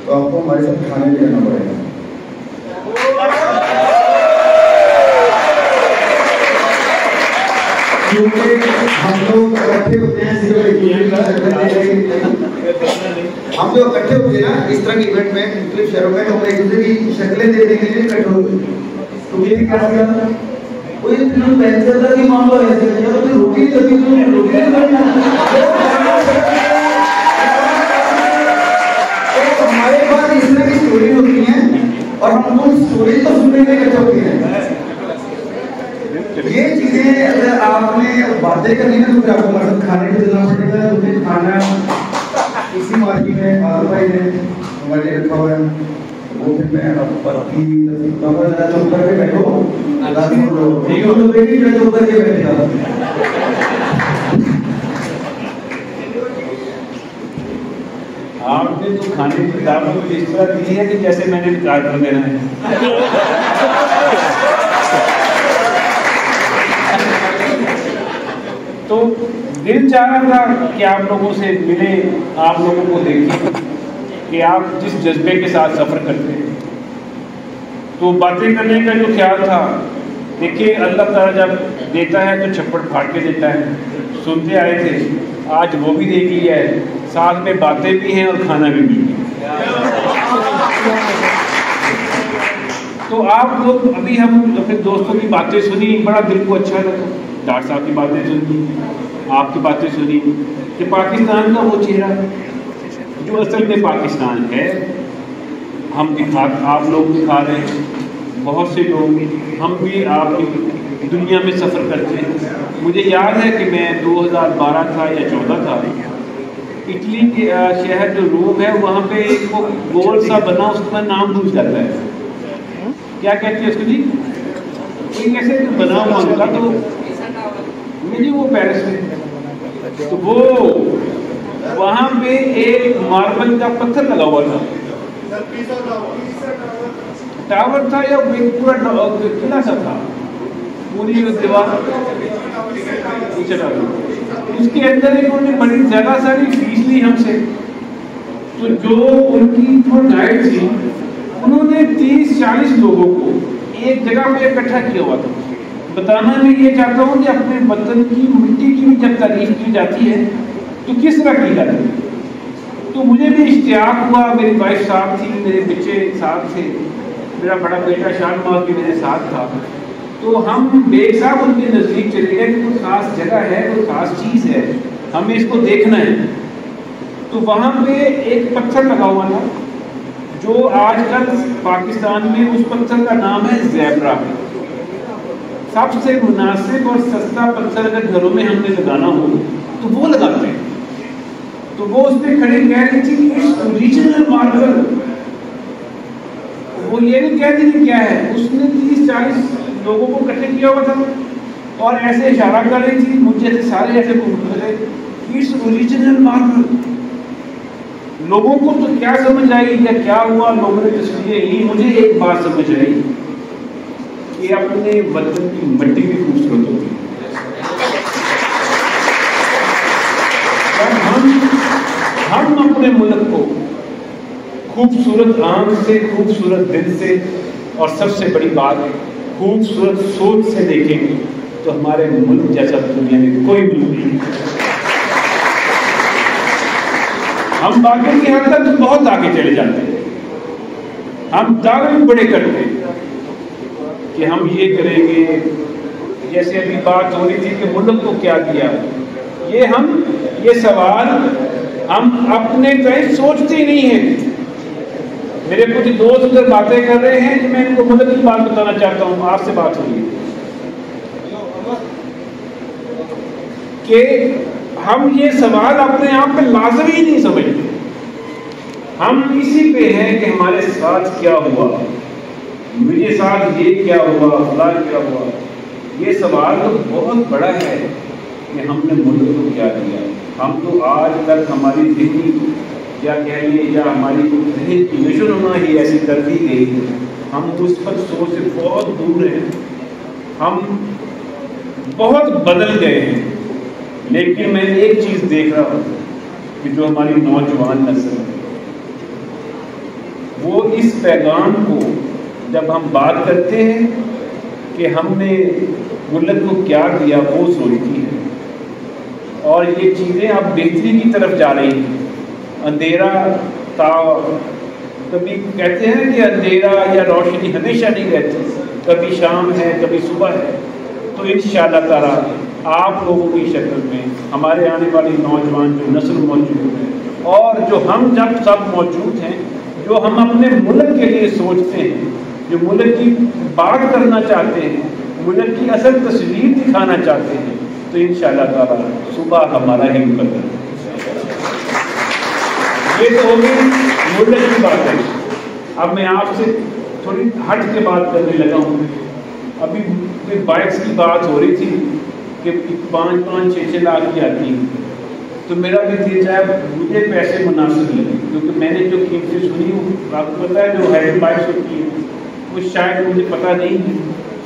तो आपको हमारे साथ खाने भी रहना पड़ेगा। क्योंकि हम लोग इकट्ठे होते हैं, हम लोग इकट्ठे होते हैं ना इस तरह के इवेंट में, मुख्तलिफ शहरों में, तो एक दूसरे की शक्लें देखने के लिए इकट्ठे होते हैं। तो ये क्या किया, कोई पैसे की मामला ऐसे किया तो रोटी कभी रोटी हमारे पास इस तरह की स्टोरी होती है और हम उन स्टोरी को सुनने के लिए इकट्ठे होते हैं। ये चीजें अगर आपने बातें करनी है तो फिर आपको मतलब खाने को देना पड़ेगा। तो फिर खाना इसी मार्केट में आलू भाई ने हमारे लिए रखा हुआ है, वो फिर मैं बाकी चुप करके बैठो, तो बेटी मैं चुप करके बैठेगा। आपने तो खाने की दावत इस तरह दी है कि जैसे मैंने इनकार कर देना है। तो दिल चाह रहा था कि आप लोगों से मिले, आप लोगों को देखें कि आप जिस जज्बे के साथ सफ़र करते हैं। तो बातें करने का जो ख्याल था, देखिए अल्लाह ताला जब देता है तो छप्पड़ फाड़ के देता है। सुनते आए थे, आज वो भी देख लिया है, साथ में बातें भी हैं और खाना भी मिल गया। तो आप लोग अभी हम अपने दोस्तों की बातें सुनी, बड़ा दिल को अच्छा लगा। डॉक्टर साहब की बातें सुनी, आपकी बातें सुनी कि पाकिस्तान का वो चेहरा जो असल में पाकिस्तान है आप लोग दिखा रहे हैं। बहुत से लोग, हम भी आपकी दुनिया में सफ़र करते हैं। मुझे याद है कि मैं 2012 था या 14 था, इटली के शहर जो रोम है वहाँ पे एक वो गोल सा बना, उसका नाम भूल जाता है, क्या कहते हैं उसको जी, कोई ऐसे बना हुआ उनका, तो मुझे वो पेरिस में, तो वो वहाँ पे एक मार्बल का पत्थर लगा हुआ था, टावर था या पूरा किला सा था, पूरी दीवार उसके अंदर एक उन्होंने बड़ी ज्यादा सारी फीस ली हमसे। तो जो उनकी जो गाइड थी, उन्होंने 30-40 लोगों को एक जगह पे इकट्ठा किया हुआ था। बताना मैं ये चाहता हूँ कि अपने वतन की मिट्टी की भी जब तारीफ की जाती है तो किस तरह की जाती है। तो मुझे भी इश्तियाक हुआ, मेरी वाइफ साथ थी, मेरे बच्चे साथ थे, मेरा बड़ा बेटा शानमाज भी मेरे साथ था। तो हम बेग साहब उनके नज़दीक चले गए कि कोई ख़ास जगह है, कोई ख़ास चीज़ है, हमें इसको देखना है। तो वहाँ पे एक पत्थर लगा हुआ था जो आजकल पाकिस्तान में उस पत्थर का नाम है ज़ेब्रा। सबसे मुनासिब और सस्ता पत्थर अगर घरों में हमने लगाना हो तो वो लगाते हैं। तो वो उस पर खड़े कह रही थी ओरिजिनल मार्बल, वो ये नहीं कहती थी क्या है, उसने 30-40 लोगों को इकट्ठे किया हुआ था और ऐसे इशारा कर रही थी, मुझे सारे ऐसे घूम रहे इट्स ओरिजिनल मार्बल। लोगों को तो क्या समझ आई या क्या हुआ, लोगों ने तस्वीरें ली, मुझे एक बात समझ आई कि अपने वतन की मिट्टी भी खूबसूरत होती है। हम अपने मुल्क को खूबसूरत आंख से, खूबसूरत दिल से और सबसे बड़ी बात खूबसूरत सोच से देखेंगे तो हमारे मुल्क जैसा दुनिया में कोई मुल्क नहीं। हम बाकी की हद तक बहुत आगे चले जाते हैं, हम दावे भी बड़े करते हैं कि हम ये करेंगे। जैसे अभी बात हो रही थी कि मुल्क को क्या दिया, ये सवाल हम अपने तय सोचते ही नहीं हैं। मेरे कुछ दोस्त उधर बातें कर रहे हैं कि मैं इनको मदद की बात बताना चाहता हूँ, आपसे बात हुई कि हम ये सवाल अपने आप पे लाजमी ही नहीं समझते। हम इसी पे हैं कि हमारे साथ क्या हुआ, मेरे साथ ये क्या हुआ, खुदा क्या हुआ। ये सवाल तो बहुत बड़ा है कि हमने मुल्क को क्या दिया। हम तो आज तक हमारी जिंदगी क्या कहिए या हमारी नशोनुमा ही ऐसी कर दी गई है, हम उस पर सोच से बहुत दूर हैं, हम बहुत बदल गए हैं। लेकिन मैं एक चीज़ देख रहा हूँ कि जो हमारी नौजवान नस्ल है वो इस पैगाम को जब हम बात करते हैं कि हमने मुल्क को क्या दिया वो सोचती है, और ये चीज़ें अब बेहतरी की तरफ जा रही हैं। अंधेरा कभी कहते हैं कि अंधेरा या रोशनी हमेशा नहीं रहती, कभी शाम है कभी सुबह है। तो इंशाअल्लाह ताला आप लोगों की शक्ल में हमारे आने वाली नौजवान जो नस्ल मौजूद है और जो हम जब सब मौजूद हैं, जो हम अपने मुल्क के लिए सोचते हैं, जो मुल्क की बात करना चाहते हैं, मुल्क की असल तस्वीर दिखाना चाहते हैं, तो इंशाअल्लाह ताला सुबह हमारा ही मुकद्दर है। ये तो होगी मुल्क की बात है। अब मैं आपसे थोड़ी हट के बात करने लगा हूँ। अभी बाइक्स की बात हो रही थी कि 5-5, 6-6 लाख की आती है, तो मेरा भी दिल चाहे मुझे पैसे मुनासिब लगे, क्योंकि मैंने जो कीमतें सुनी आपको पता है, जो हैवी बाइक्स होती है वो शायद मुझे पता नहीं,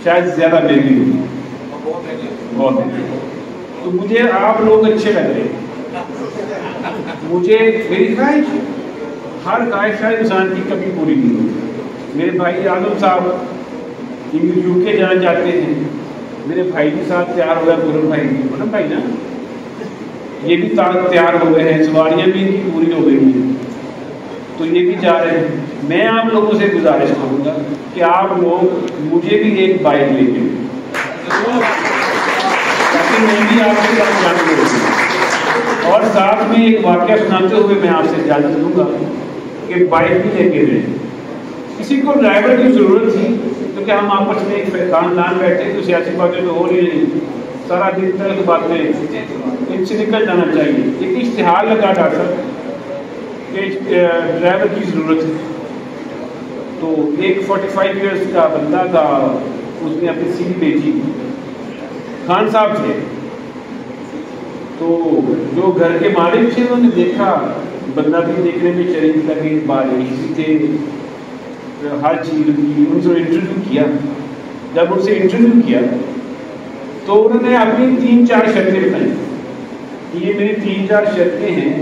शायद ज़्यादा महंगी होगी, बहुत महंगी। तो मुझे आप लोग अच्छे लग रहे हैं। मुझे मेरी ख्वाहिश, हर ख्वाहिश है इंसान की कभी पूरी नहीं होती। मेरे भाई आलम साहब यूके जाना चाहते हैं, मेरे भाई के साथ तैयार हो गया, गुरम भाई ना, ये भी तैयार हो गए हैं, सवारियाँ भी इनकी पूरी हो गई हैं, तो ये भी जा रहे हैं। मैं आप लोगों से गुजारिश करूँगा कि आप लोग मुझे भी एक बाइक लेके ताकि मैं भी आपके साथ जाने लूँ। और साथ में एक वाक़या सुनाते हुए मैं आपसे इजाज़त दूँगा कि बाइक भी लेके दें। किसी को ड्राइवर की ज़रूरत थी, क्योंकि हम आपस में एक खानदान बैठे तो सियासी बातें तो हो रही नहीं, सारा दिन तक बातें इनसे निकल जाना चाहिए। एक इश्तिहार लगा डॉक्टर कि ड्राइवर की ज़रूरत है, तो एक 45 ईयर्स का बंदा था, उसने अपनी सीवी भेजी। खान साहब थे, तो जो घर के मालिक थे उन्होंने देखा, बंदा भी देखने में शरीफ लगे, बारिश थे, हर चीज़ की, उनसे इंटरव्यू किया। जब उनसे इंटरव्यू किया तो उन्होंने अपनी 3-4 शर्तें बताई कि ये मेरी 3-4 शर्तें हैं,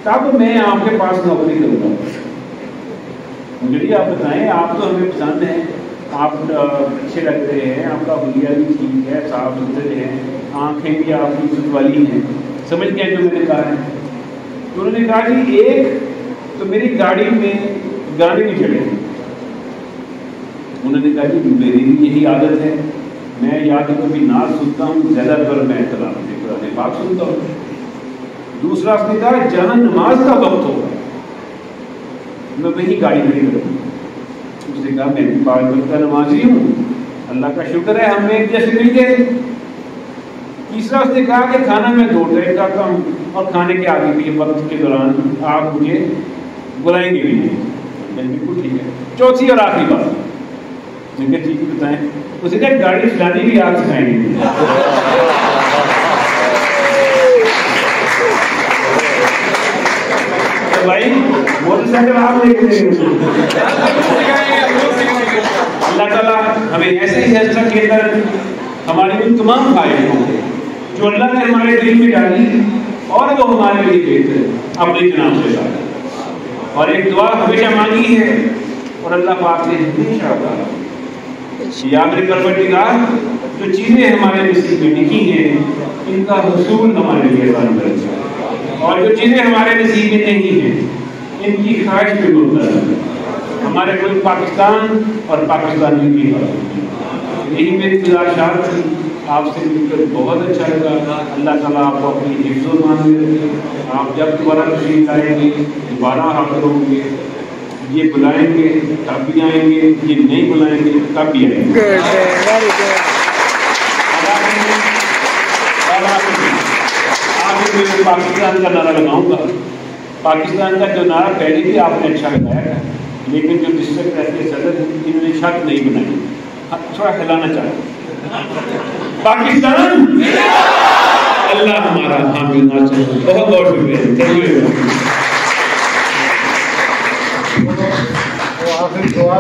तब मैं आपके पास नौकरी करूँगा। मुझे आप बताएं, आप तो हमें पसंद हैं, आप अच्छे लग रहे हैं, आपका हुलिया भी ठीक है, साफ सुथरे हैं, आँखें भी आपकी इज्जत वाली हैं, समझ गया जो मैंने कहा है। तो उन्होंने कहा कि एक तो मेरी गाड़ी में गाने नहीं चढ़े। उन्होंने कहा कि मेरी भी यही आदत है, मैं या तो कभी नाच सुनता हूँ, ज़्यादातर मैं कुरान पाक सुनता हूँ। दूसरा उसने कहा जहाँ नमाज का वक्त होगा मैं वही गाड़ी खड़ी करूँ। उसने कहा मैं भी 5 वक्त का नमाजी हूँ, अल्लाह का शुक्र है हमें एक जैसे मिल गए। तीसरा उसने कहा कि खाना मैं 2 टाइम खाता हूँ, और खाने के आगे भी वक्त के दौरान आप मुझे बुलाएंगे भी नहीं। मैं बिल्कुल ठीक है। चौथी और आखिरी बात, जिनके ठीक बताएं, उसे क्या गाड़ी चलानी भी आप सिखाएंगे। तो भाई मोटरसाइकिल आप लेके देंगे। अल्लाह ताला हमें ऐसे ही हस्ता के अंदर हमारी उन तमाम ख्वाहिशों होंगे जो अल्लाह ने हमारे दिल में डाली और वो हमारे लिए बेहतर अपने जनाब से डाला। और एक दुआ हमेशा मांगी है और अल्लाह पाक ने हमेशा कहा या मेरे परवरदिगार जो चीज़ें हमारे नसीब में लिखी हैं इनका हुसूल हमारे लिए दान कर, और जो चीज़ें हमारे नसीब में नहीं हैं इनकी ख्वाहिश पे मुल्क हमारे मुल्क पाकिस्तान और पाकिस्तानियों की, यही मेरी गुजारिश थी आपसे मिलकर बहुत अच्छा लगा। अल्लाह ताला आपको अपनी हिफ्ज़ मान में रखे। आप जब दोबारा तशरीफ लाएंगे, दोबारा हाजिर होंगे, ये बुलाएंगे तब भी आएंगे, ये नहीं बुलाएंगे तब भी आएंगे। आखिर में पाकिस्तान का नारा लगाऊंगा। पाकिस्तान का जो नारा पहले भी आपने अच्छा लगाया था, लेकिन जो डिस्ट्रिक्ट प्रेस के सदर इन्होंने शर्त नहीं बनाई, थोड़ा हिलाना चाहते। पाकिस्तान अल्लाह हमारा हामी नाचो। बहुत बहुत शुक्रिया। Thank you. आखिरी दुआ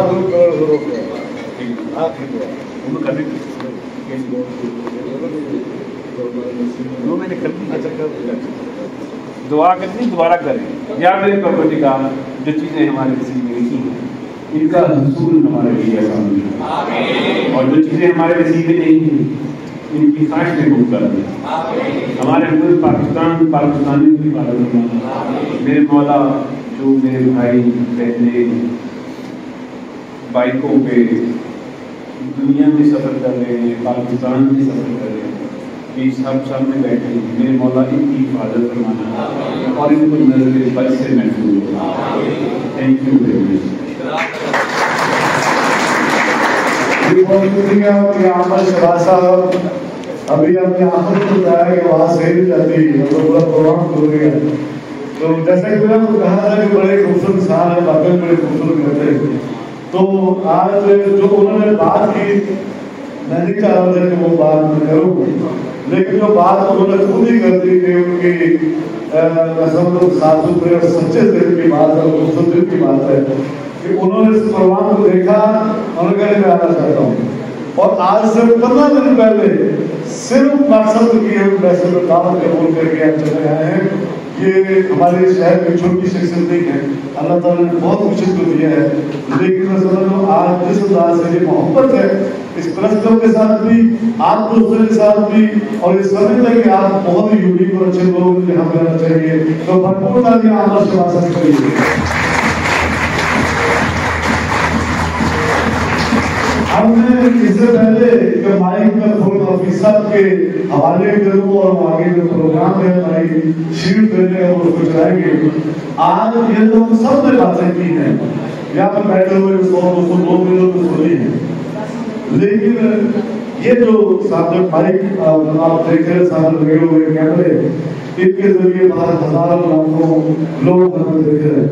मैंने कर दी। दुआ करनी दोबारा करें। या मेरे परवरदिगार जो चीज़ें हमारे नसीब में लिखी हैं इनका हसूल हमारे लिए आसान है, और जो चीज़ें हमारे नसीब में नहीं हैं इनकी ख्वाहिश में गुम कर दें। हमारे मुल्क पाकिस्तान पाकिस्तानी की हिफाजत करना। मेरे मौला जो मेरे भाई बहनें बाइकों पे दुनिया में सफ़र कर रहे हैं, पाकिस्तान में सफ़र कर रहे हैं, ये सब सामने बैठे हैं, मेरे मौला इनकी हिफाजत करवाना और इनको नजर बद से महफूज हो। Thank you very much. बहुत शुक्रिया अहमद शहबाज साहब। अभी हमने आखिर को बताया कि वहाँ से ही जाती है तो पूरा प्रोग्राम हो गया। तो जैसे कि मैंने कहा था कि बड़े खूबसूरत इंसान है, बातें बड़े खूबसूरत करते हैं। तो आज जो उन्होंने बात की, मैं नहीं चाह रहा था कि वो बात मैं करूँ, लेकिन जो बात उन्होंने खुद ही कर दी कि उनकी साफ सुथरे और सच्चे दिल की बात है, खूबसूरत दिल की बात है कि उन्होंने इस प्रोग्राम को देखा। उन्होंने कहा मैं आना चाहता हूँ, और आज से 15 दिन पहले सिर्फ मकसद की हम वैसे तो दावत कबूल करके हम चले आए हैं। ये हमारे शहर की छोटी शख्सियत नहीं है, अल्लाह ताला ने बहुत कुछ इसको दिया है, लेकिन मैं समझ लो आज जिस अंदाज से ये मोहब्बत है इस प्रस्तुत के साथ भी, आप दोस्तों के साथ भी, और ये समझते हैं कि आप बहुत ही यूनिक और अच्छे लोग यहाँ पे रहना चाहिए। तो भरपूर तालियां आप शहबाज करिए। हमने इससे पहले कि माइक में फुल ऑफिस साहब के हवाले करूँ और आगे जो प्रोग्राम है हमारी शीट देने और उसको चलाएंगे। आज ये लोग सब ने बातें की हैं, यहाँ पर बैठे हुए 100-200 लोग तो सुनी है, लेकिन ये जो सामने माइक आप देख रहे हैं, सामने लगे हुए कैमरे, इनके जरिए बाहर हजारों लाखों लोग हमें देख रहे हैं।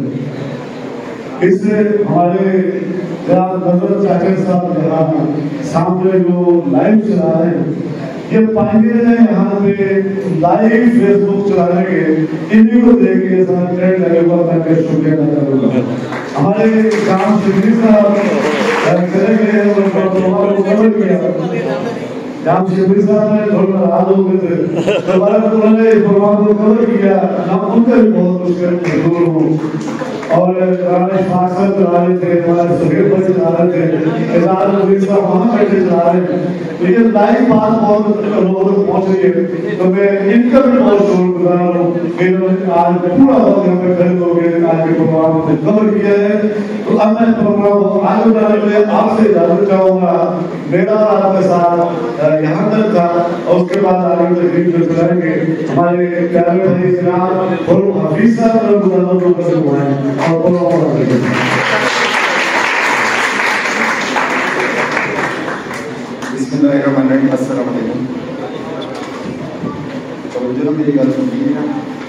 इससे हमारे नजर चाकर साहब यहाँ सामने जो लाइव चला रहे हैं, ये पाएंगे यहाँ पे लाइव फेसबुक चलाने के, इन्हीं को देख के ट्रेंड लगेगा। मैं शुक्रिया अदा करूँगा। हमारे काम शबीर साहब चले गए, जाम शबीर साहब ने थोड़ा नाराज हो गए थे, दोबारा उन्होंने प्रोग्राम को कवर किया, हम उनका भी बहुत मुश्किल दूर हूँ। और राजेश फासद चला रहे थे, हमारे सुहेब भाई चला रहे थे, इज़हार नज़ीर साहब वहाँ बैठे चला रहे थे। लेकिन लाइव बात बहुत लोगों तक पहुँच रही है, तो मैं इनका भी बहुत शुक्रगुजार हूँ कि इन्होंने आज पूरा वक्त यहाँ पे खड़े हो गए, आज के प्रोग्राम को कवर किया है। तो अब मैं प्रोग्राम को आगे बढ़ाने के लिए आपसे इजाजत चाहूँगा। मेरा आपके साथ यहाँ तक था, और उसके बाद आगे तकरीब जो चलाएंगे हमारे प्यारे भाई जनाब फरूक हफीज साहब तो मेरी गल सुनी है,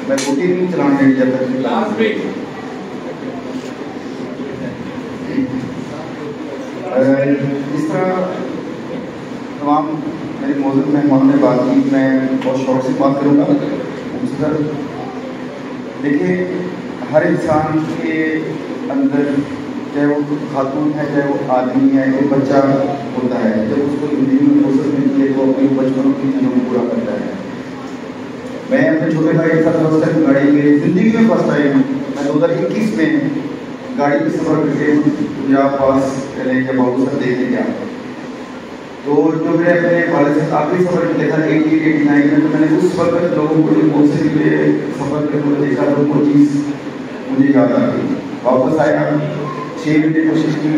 मैं रोटी नहीं चलाने जब इस तरह तमाम मेरे मौजूद मेहमानों ने बात की, मैं बहुत शौक से बात करूँगा। सर देखिए, हर इंसान के अंदर, चाहे वो खातून है चाहे वो आदमी है, एक बच्चा होता है, जब उसको ज़िंदगी में फुर्सत मिलती है तो अपनी बचपन की चीज़ों को पूरा करता है। मैं अपने छोटे भाई के साथ फर्स्ट टाइम गाड़ी में, ज़िंदगी में फर्स्ट टाइम मैं 2021 में गाड़ी में सफ़र करके पंजाब पास चले या बाबू साहब देखने गया। तो जो मेरे अपने वाले से आखिरी सफ़र में देखा 88-89 में, तो मैंने उस वक्त लोगों को जो कौन से लिए सफ़र करके मुझे देखा तो वो चीज़ मुझे याद आ गई। वापस आया, 6 घंटे कोशिश की,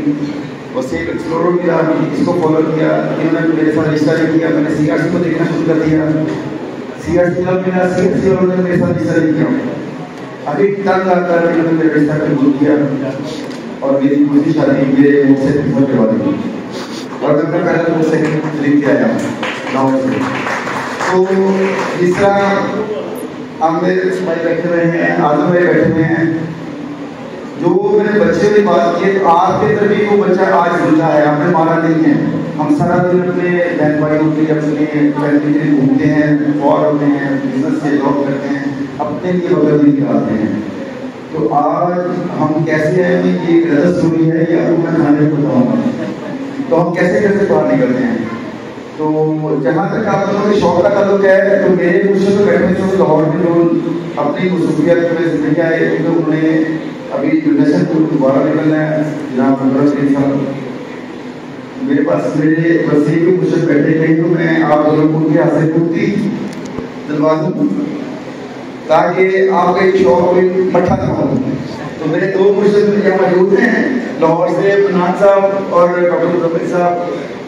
वसीम एक्सप्लोरर मिला, इसको फॉलो किया, इन्होंने मेरे साथ रिश्ता नहीं किया, मैंने CRC को देखना शुरू कर दिया, CRC जब मिला, CRC वालों ने मेरे साथ रिश्ता नहीं किया, अभी तंग आकर इन्होंने मेरे रिश्ता कबूल किया और मेरी दूसरी शादी मेरे मुझसे करवा दी और मैं अपना पहला दोस्त सेकंड खरीद के आया गाँव से। तो जिस तरह आमिर भाई बैठे हुए हैं, आजम भाई बैठे हुए हैं, जो मैंने बच्चे की बात की, आपके अंदर भी वो बच्चा आज जुड़ा है, आपने मारा नहीं है। हम सारा दिन अपने बहन भाई होते हैं, अपने फैमिली के लिए घूमते हैं, फॉर होते हैं, बिजनेस से जॉब करते हैं, अपने लिए वक्त भी निकालते हैं। तो आज हम कैसे हैं, ये गलत स्टोरी है, ये आपको मैं खाने को बताऊँगा। तो हम कैसे कैसे बाहर निकलते हैं। तो जहाँ तक आप लोगों के शौक का ताल्लुक है, तो मेरे मुझसे तो बैठने से लाहौर में जो अपनी मसरूफियत में जिंदगी आए, तो उन्होंने अभी यूनिवर्सिटी को दोबारा निकलना है, जनाब साहब मेरे पास मेरे वसीम भी मुझसे बैठे गए, तो मैं आप दोनों को उनके हाथ से कुर्ती दिलवा दूँ ताकि आपका एक शौक कोई मठा ना हो। तो मेरे दो मुर्शिद यहाँ मौजूद हैं, लाहौर से फनान साहब और डॉक्टर रफीक साहब।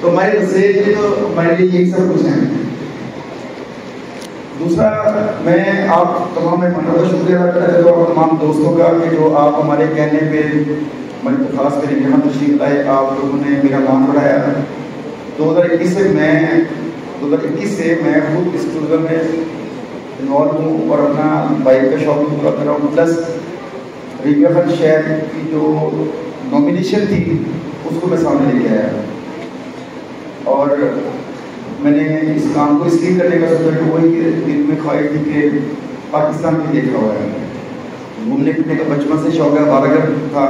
तो हमारे मैसेज तो हमारे लिए यही सब कुछ हैं। दूसरा, मैं आप तमाम मेहमानों का शुक्रिया अदा करना चाहता हूँ, तमाम दोस्तों का कि जो आप हमारे कहने पे हमारे खास करके यहाँ तशरीफ लाए, आप लोगों ने मेरा मान बढ़ाया। 2021 से मैं खुद इस टूर्नामेंट में इन्वॉल्व हूँ और अपना बाइक का शौक भी पूरा कर रहा हूँ। प्लस रिविया फन शहर की जो नॉमिनेशन थी उसको मैं सामने लेके आया और मैंने इस काम को इसलिए करने का सोचा कि वही दिल में ख्वाहिश थी कि पाकिस्तान भी देखा हुआ है, घूमने फिरने का बचपन से शौक है। बारागढ़ था,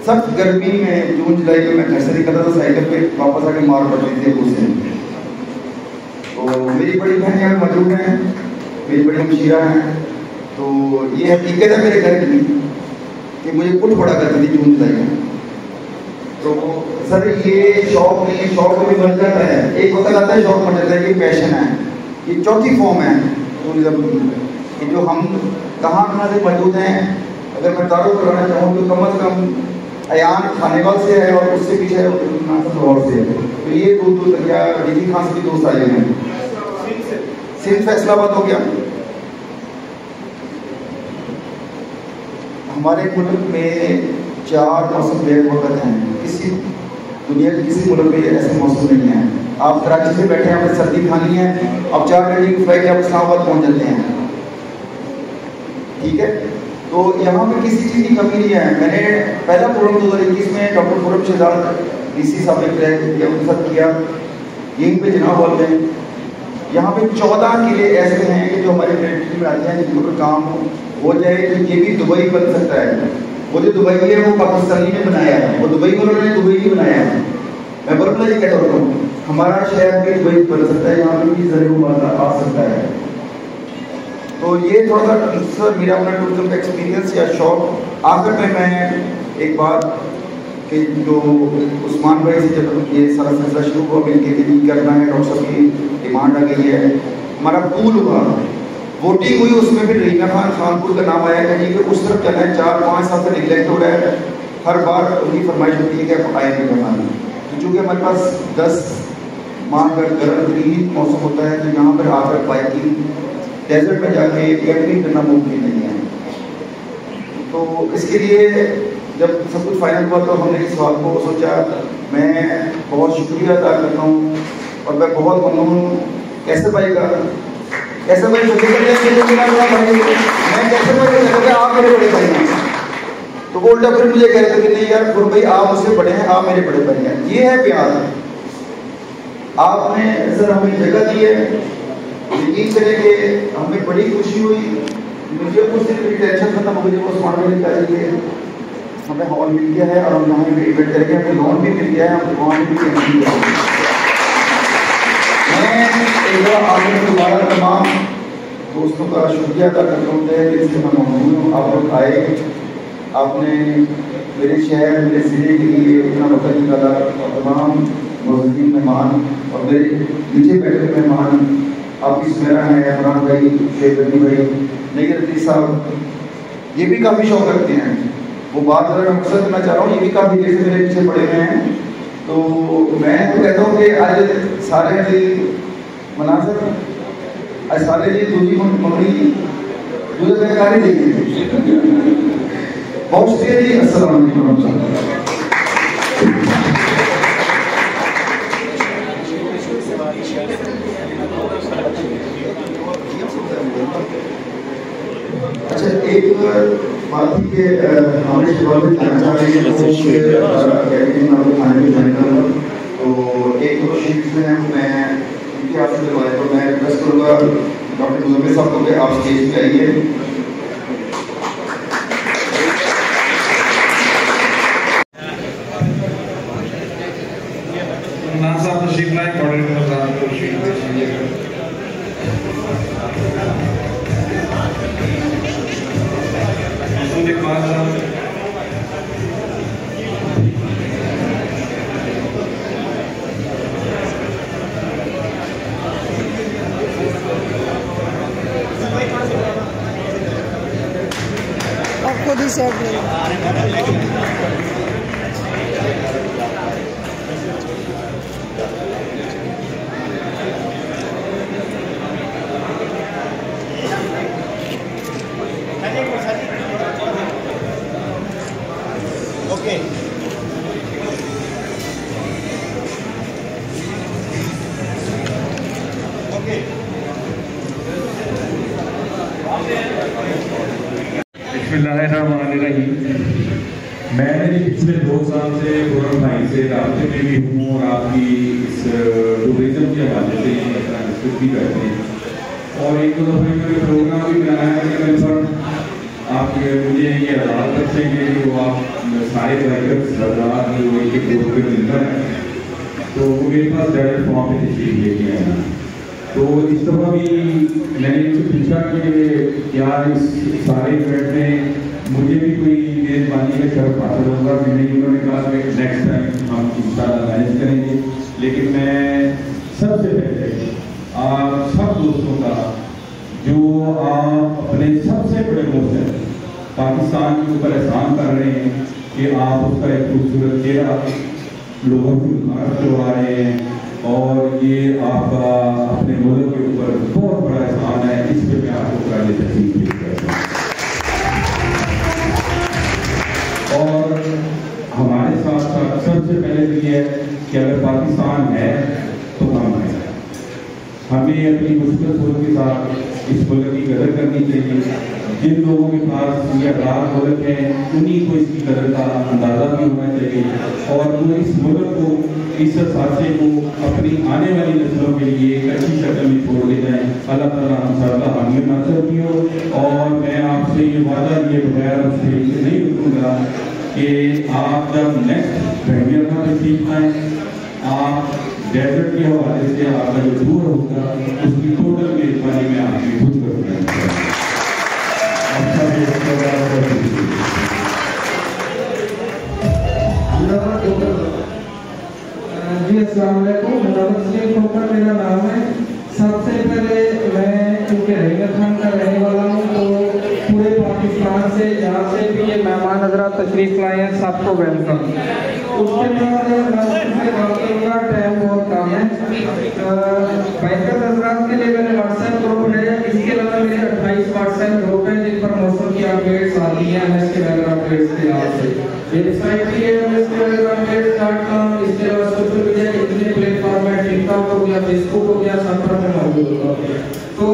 सख्त गर्मी में जून जुलाई में मैं घर से निकलता था साइकिल पे, वापस आके मार पड़ती थी उससे। तो मेरी बड़ी बहन यहाँ मौजूद हैं, मेरी बड़ी हमशीरा हैं। तो ये हकीकत है मेरे घर की कि मुझे कुल पड़ा करती थी जून जुलाई में। तो सर ये शौक नहीं, शौक भी बन जाता है, एक वक्त आता है शौक बन जाता है, ये पैशन है, ये चौथी फॉर्म है टूरिज्म की कि जो हम कहाँ से मौजूद हैं। अगर मैं तारुफ कराना चाहूँ तो कम अज़ कम अयान खानेवाल से है और उससे पीछे लाहौर से है। तो ये दूर दूर तक या डीजी खान से भी दोस्त आए हैं, सिंध फैसलाबाद हो गया। हमारे मुल्क में 4 मौसम बेवकत हैं, किसी दुनिया के किसी मुल्क में ऐसे मौसम नहीं है। आप कराची से बैठे हैं, हमें सर्दी खानी है, अब 4 घंटे की फ्लाइट आप इस्लामाबाद पहुँच जाते हैं, ठीक है। तो यहाँ पे किसी चीज़ की कमी नहीं है। मैंने पहला प्रोग्राम 2021 में डॉक्टर खुरम शहजाद DC साहब ने किया, उनके साथ किया यहीं पे जनाब हॉल में। यहाँ पे 14 किले ऐसे हैं कि जो हमारे टेरिटरी में आते हैं, जिनके ऊपर काम हो जाए तो ये भी दुबई बन सकता है। वो जो दुबई है वो पाकिस्तानी ने बनाया है, वो दुबई वालों ने दुबई ही बनाया है। मैं बरपला ये कहता हूँ हमारा शहर भी दुबई बन सकता है, यहाँ पे भी जरूर आ सकता है। तो ये थोड़ा सा मेरा अपना टूरिज्म का एक्सपीरियंस या शौक। आखिर में मैं एक बात कि जो उस्मान भाई से जब ये सारा सिलसिला शुरू हुआ मिलके कि करना है, डॉक्टर साहब की डिमांड आ गई है, हमारा पूल हुआ, वोटिंग हुई, उसमें फिर रीना खान खानपुर का नाम आया कि उस तरफ चलना है। 4-5 साल से निगलेक्ट हो रहा है, हर बार उनकी फरमाइश होती है कि आप आए नहीं करना। तो चूँकि हमारे पास 10 माह का गर्म तरीन मौसम होता है, तो यहाँ पर आकर बाइकिंग डेजर्ट में जाके कैंपिंग करना मुमकिन नहीं है। तो इसके लिए जब सब कुछ फाइनल हुआ तो हमने इस बात को सोचा। मैं बहुत शुक्रिया अदा करता हूँ और मैं बहुत ममनून हूँ कैसे भाई का, कैसे भाई मैं कैसे भाई आप मेरे बड़े भाई हैं। तो वो उल्टा फिर मुझे कह रहे थे कि नहीं यार खुद भाई आप मुझसे बड़े हैं, आप मेरे बड़े भाई हैं। ये है प्यार, आपने सर हमें जगह दी है, यकीन करें कि हमें बड़ी खुशी हुई। मुझे कुछ दिन की टेंशन खत्म हो गई, वो उस्मान भाई का चाहिए, हमें हॉल मिल गया है और हम यहाँ पे इवेंट करके हमें लोन भी मिल गया है, हम वहाँ भी मैं एक बार आगे दोबारा तमाम दोस्तों का शुक्रिया अदा करता हूँ कि मैं ममनून हूँ आप लोग आए, आपने मेरे शहर मेरे ज़िले के लिए इतना वक्त निकाला। और तमाम मुज़ीन मेहमान और मेरे नीचे बैठे मेहमान आपकी सुमेरा है, फरहान भाई, शेख अली भाई, नईर अली साहब, ये भी काफ़ी शौक रखते हैं। वो बात अगर मैं मुझसे करना चाह रहा हूँ, ये भी काफ़ी केस मेरे पीछे पड़े हुए हैं। तो मैं तो कहता हूँ कि आज सारे जी मुनासिब आज सारे जी दूसरी मंगनी दूसरे बेकारी देखिए। बहुत शुक्रिया जी, अस्सलाम वालेकुम। अच्छा, एक बात थी कि हमारे शबाब में खाना चाह रहे हैं तो आपको खाने में जाने का, तो एक दो शीट्स में मैं उनके आपसे दिलवाए, तो मैं रिक्वेस्ट करूँगा डॉक्टर मुजम्मिल साहब को कि आप स्टेज पे आइए। साहब तशरीफ लाए, कोऑर्डिनेटर साहब को शीट दीजिएगा। इकबाल साहब, आप खुद ही सेट ले मैंने पिछले 2 साल से गौरव भाई से रास्ते में भी हूँ और आपकी इस टूरिज्म के हवाले से डिस्कस भी करते हैं और एक दो दफ़े मैंने प्रोग्राम भी बनाया है पर आप मुझे ये आज़ाद रखेंगे कि वो आप सारे बाइकर्स सरदार जो एक एक ग्रुप के मेंबर हैं तो वो मेरे पास डायरेक्ट फॉर्म पे तशरीफ लेके आए हैं। तो इस दफ़ा भी मैंने इनसे पूछा कि क्या इस सारे इवेंट में मुझे भी कोई मेज़बानी का शर्फ हासिल होगा कि नहीं। उन्होंने कहा कि नेक्स्ट टाइम हम इंशाल्लाह मैनेज करेंगे। लेकिन मैं सबसे पहले आप सब दोस्तों का जो आप अपने सबसे बड़े मुल्क पाकिस्तान के ऊपर एहसान कर रहे हैं कि आप उसका एक खूबसूरत चेहरा लोगों को मुखारब करवा रहे हैं और ये आपका अपने मुल्क के ऊपर बहुत बड़ा एहसान है। इस पर मैं आपको करने तस्वीर पेश करता हूँ और हमारे साथ साथ सबसे पहले तो ये है कि अगर पाकिस्तान है तो हम हैं। हमें अपनी मुश्किल सोच के साथ इस मुल्क की कदर करनी चाहिए। जिन लोगों के पास ये आज़ाद मुल्क है उन्हीं को इसकी कदर का अंदाज़ा भी होना चाहिए और वो इस मुल्क को इस साथे को अपनी आने वाली नस्लों के लिए एक अच्छी शक्ल में छोड़ ले जाएँ। अल्लाह ताला हम सबका हामी नासर की हो और मैं आपसे ये वादा लिए बगैर उससे नहीं रुकूँगा कि आप जब नेक्स्ट प्रीमियर का तशरीफ आएँ आप डेजर्ट के हवाले से आपका जो टूर होगा उसकी टोटल मेजबानी में आपकी खुद करूँगा। जी अस्सलाम वालेकुम, मेरा नाम है। सबसे पहले मैं क्योंकि हैदर खान का रहने वाला हूँ तो पूरे पाकिस्तान से जहाँ से भी ये मेहमान हजरात तशरीफ लाए हैं सबको वेलकम। उसके बाद मैं बात करूँगा, टाइम बहुत कम है। बाइकर हजरात के लिए मेरे व्हाट्सएप ग्रुप है, इसके अलावा मेरे 28 व्हाट्सएप ग्रुप है जिन पर मौसम की अपडेट्स आती हैं एमएस के वेदर अपडेट्स के नाम से। वेबसाइट भी है msweatherupdates.com। इसके अलावा सोशल मीडिया के इतने प्लेटफॉर्म है, टिकटॉक हो गया, फेसबुक हो गया, सब पर मैं मौजूद होगा। तो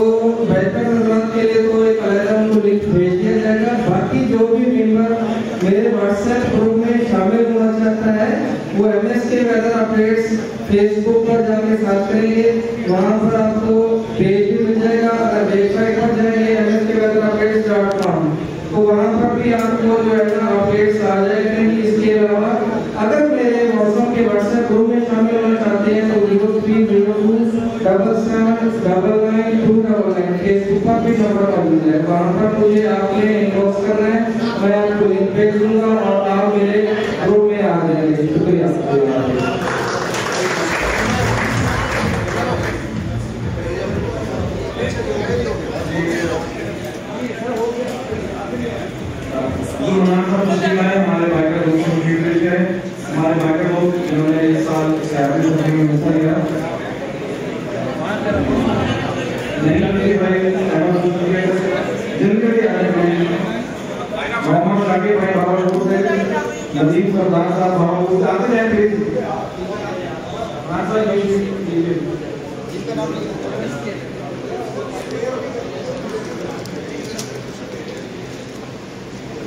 बाइकर हजरात के लिए तो एक अलग उनको लिंक भेज दिया जाएगा। बाकी जो भी मेंबर मेरे व्हाट्सएप ग्रुप में शामिल होना चाहता है वो एमएस के वेदर अपडेट्स फेसबुक पर जाके सर्च करेंगे, वहाँ पर आपको पेज भी मिल जाएगा। अगर वेबसाइट पर जाएंगे msweatherupdates.com तो वहाँ पर भी आपको जो है ना अपडेट्स आ जाएंगे। इसके अलावा अगर मेरे मौसम के व्हाट्सएप ग्रुप में शामिल होना चाहते हैं तो 0302779999 फेसबुक पर भी नंबर मौजूद है, वहाँ पर मुझे आपने इनबॉक्स करना है, मैं आपको लिंक भेज दूंगा और आप मेरे ग्रुप में आ जाएंगे। शुक्रिया। ये शादी करने में हिस्सा लिया। नहीं लगे भाई जिनके मोहम्मद शाकिब भाई भावलपुर से, नदीम सरदार साहब भावलपुर से, आते जाए प्लीज।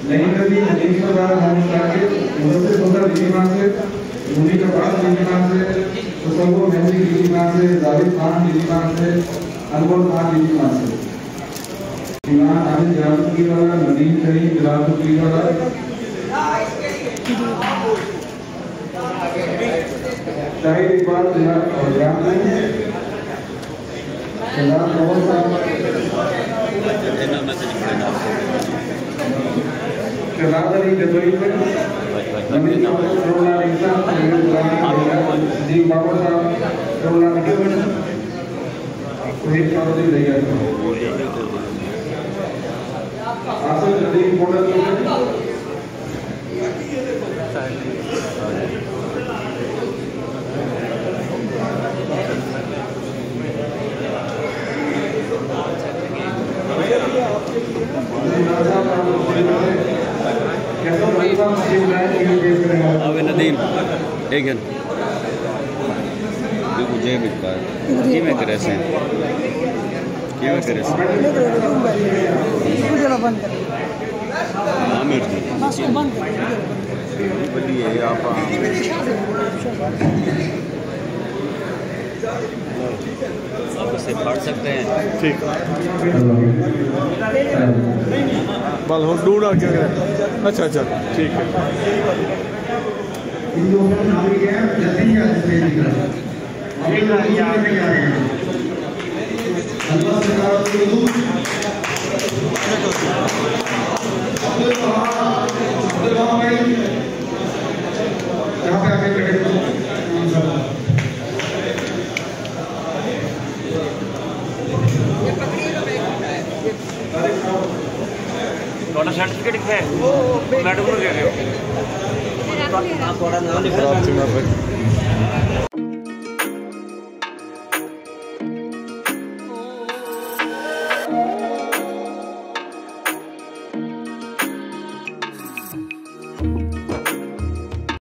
नहीं नदी नदीम सरदार मोहम्मद शाकिब, मुझसे सुंदर दिलीमान से, मुनी का बड़ा दिलीमान से, तसव्वुर महजी दिलीमान से, जावेद खान दिलीमान से, अनवर खान दिलीमान से, इमाम आदिल जाफरी वाला, नदीम करीम जलालपुरी वाला, शाहिद इकबाल और जामन, शहजाद नवाज साहब, शहजाद अली जदोई में, नवीन रोला इंसान, जी बाबा साहब, रोला निकल, कोई कारोबारी नहीं है। आसिफ नदीम मॉडल अबे नदीम एक जन मुझे भी की में करे से की में करे से बंद कर हां मेरे बस बंद कर बड़ी है आप आप इसे पढ़ सकते हैं। ठीक बल हो दूर आ क्या करें। अच्छा अच्छा ठीक है। थोड़ा सर्टिफिकेट है मैडम को दे रहे हो। थोड़ा नाम लिखा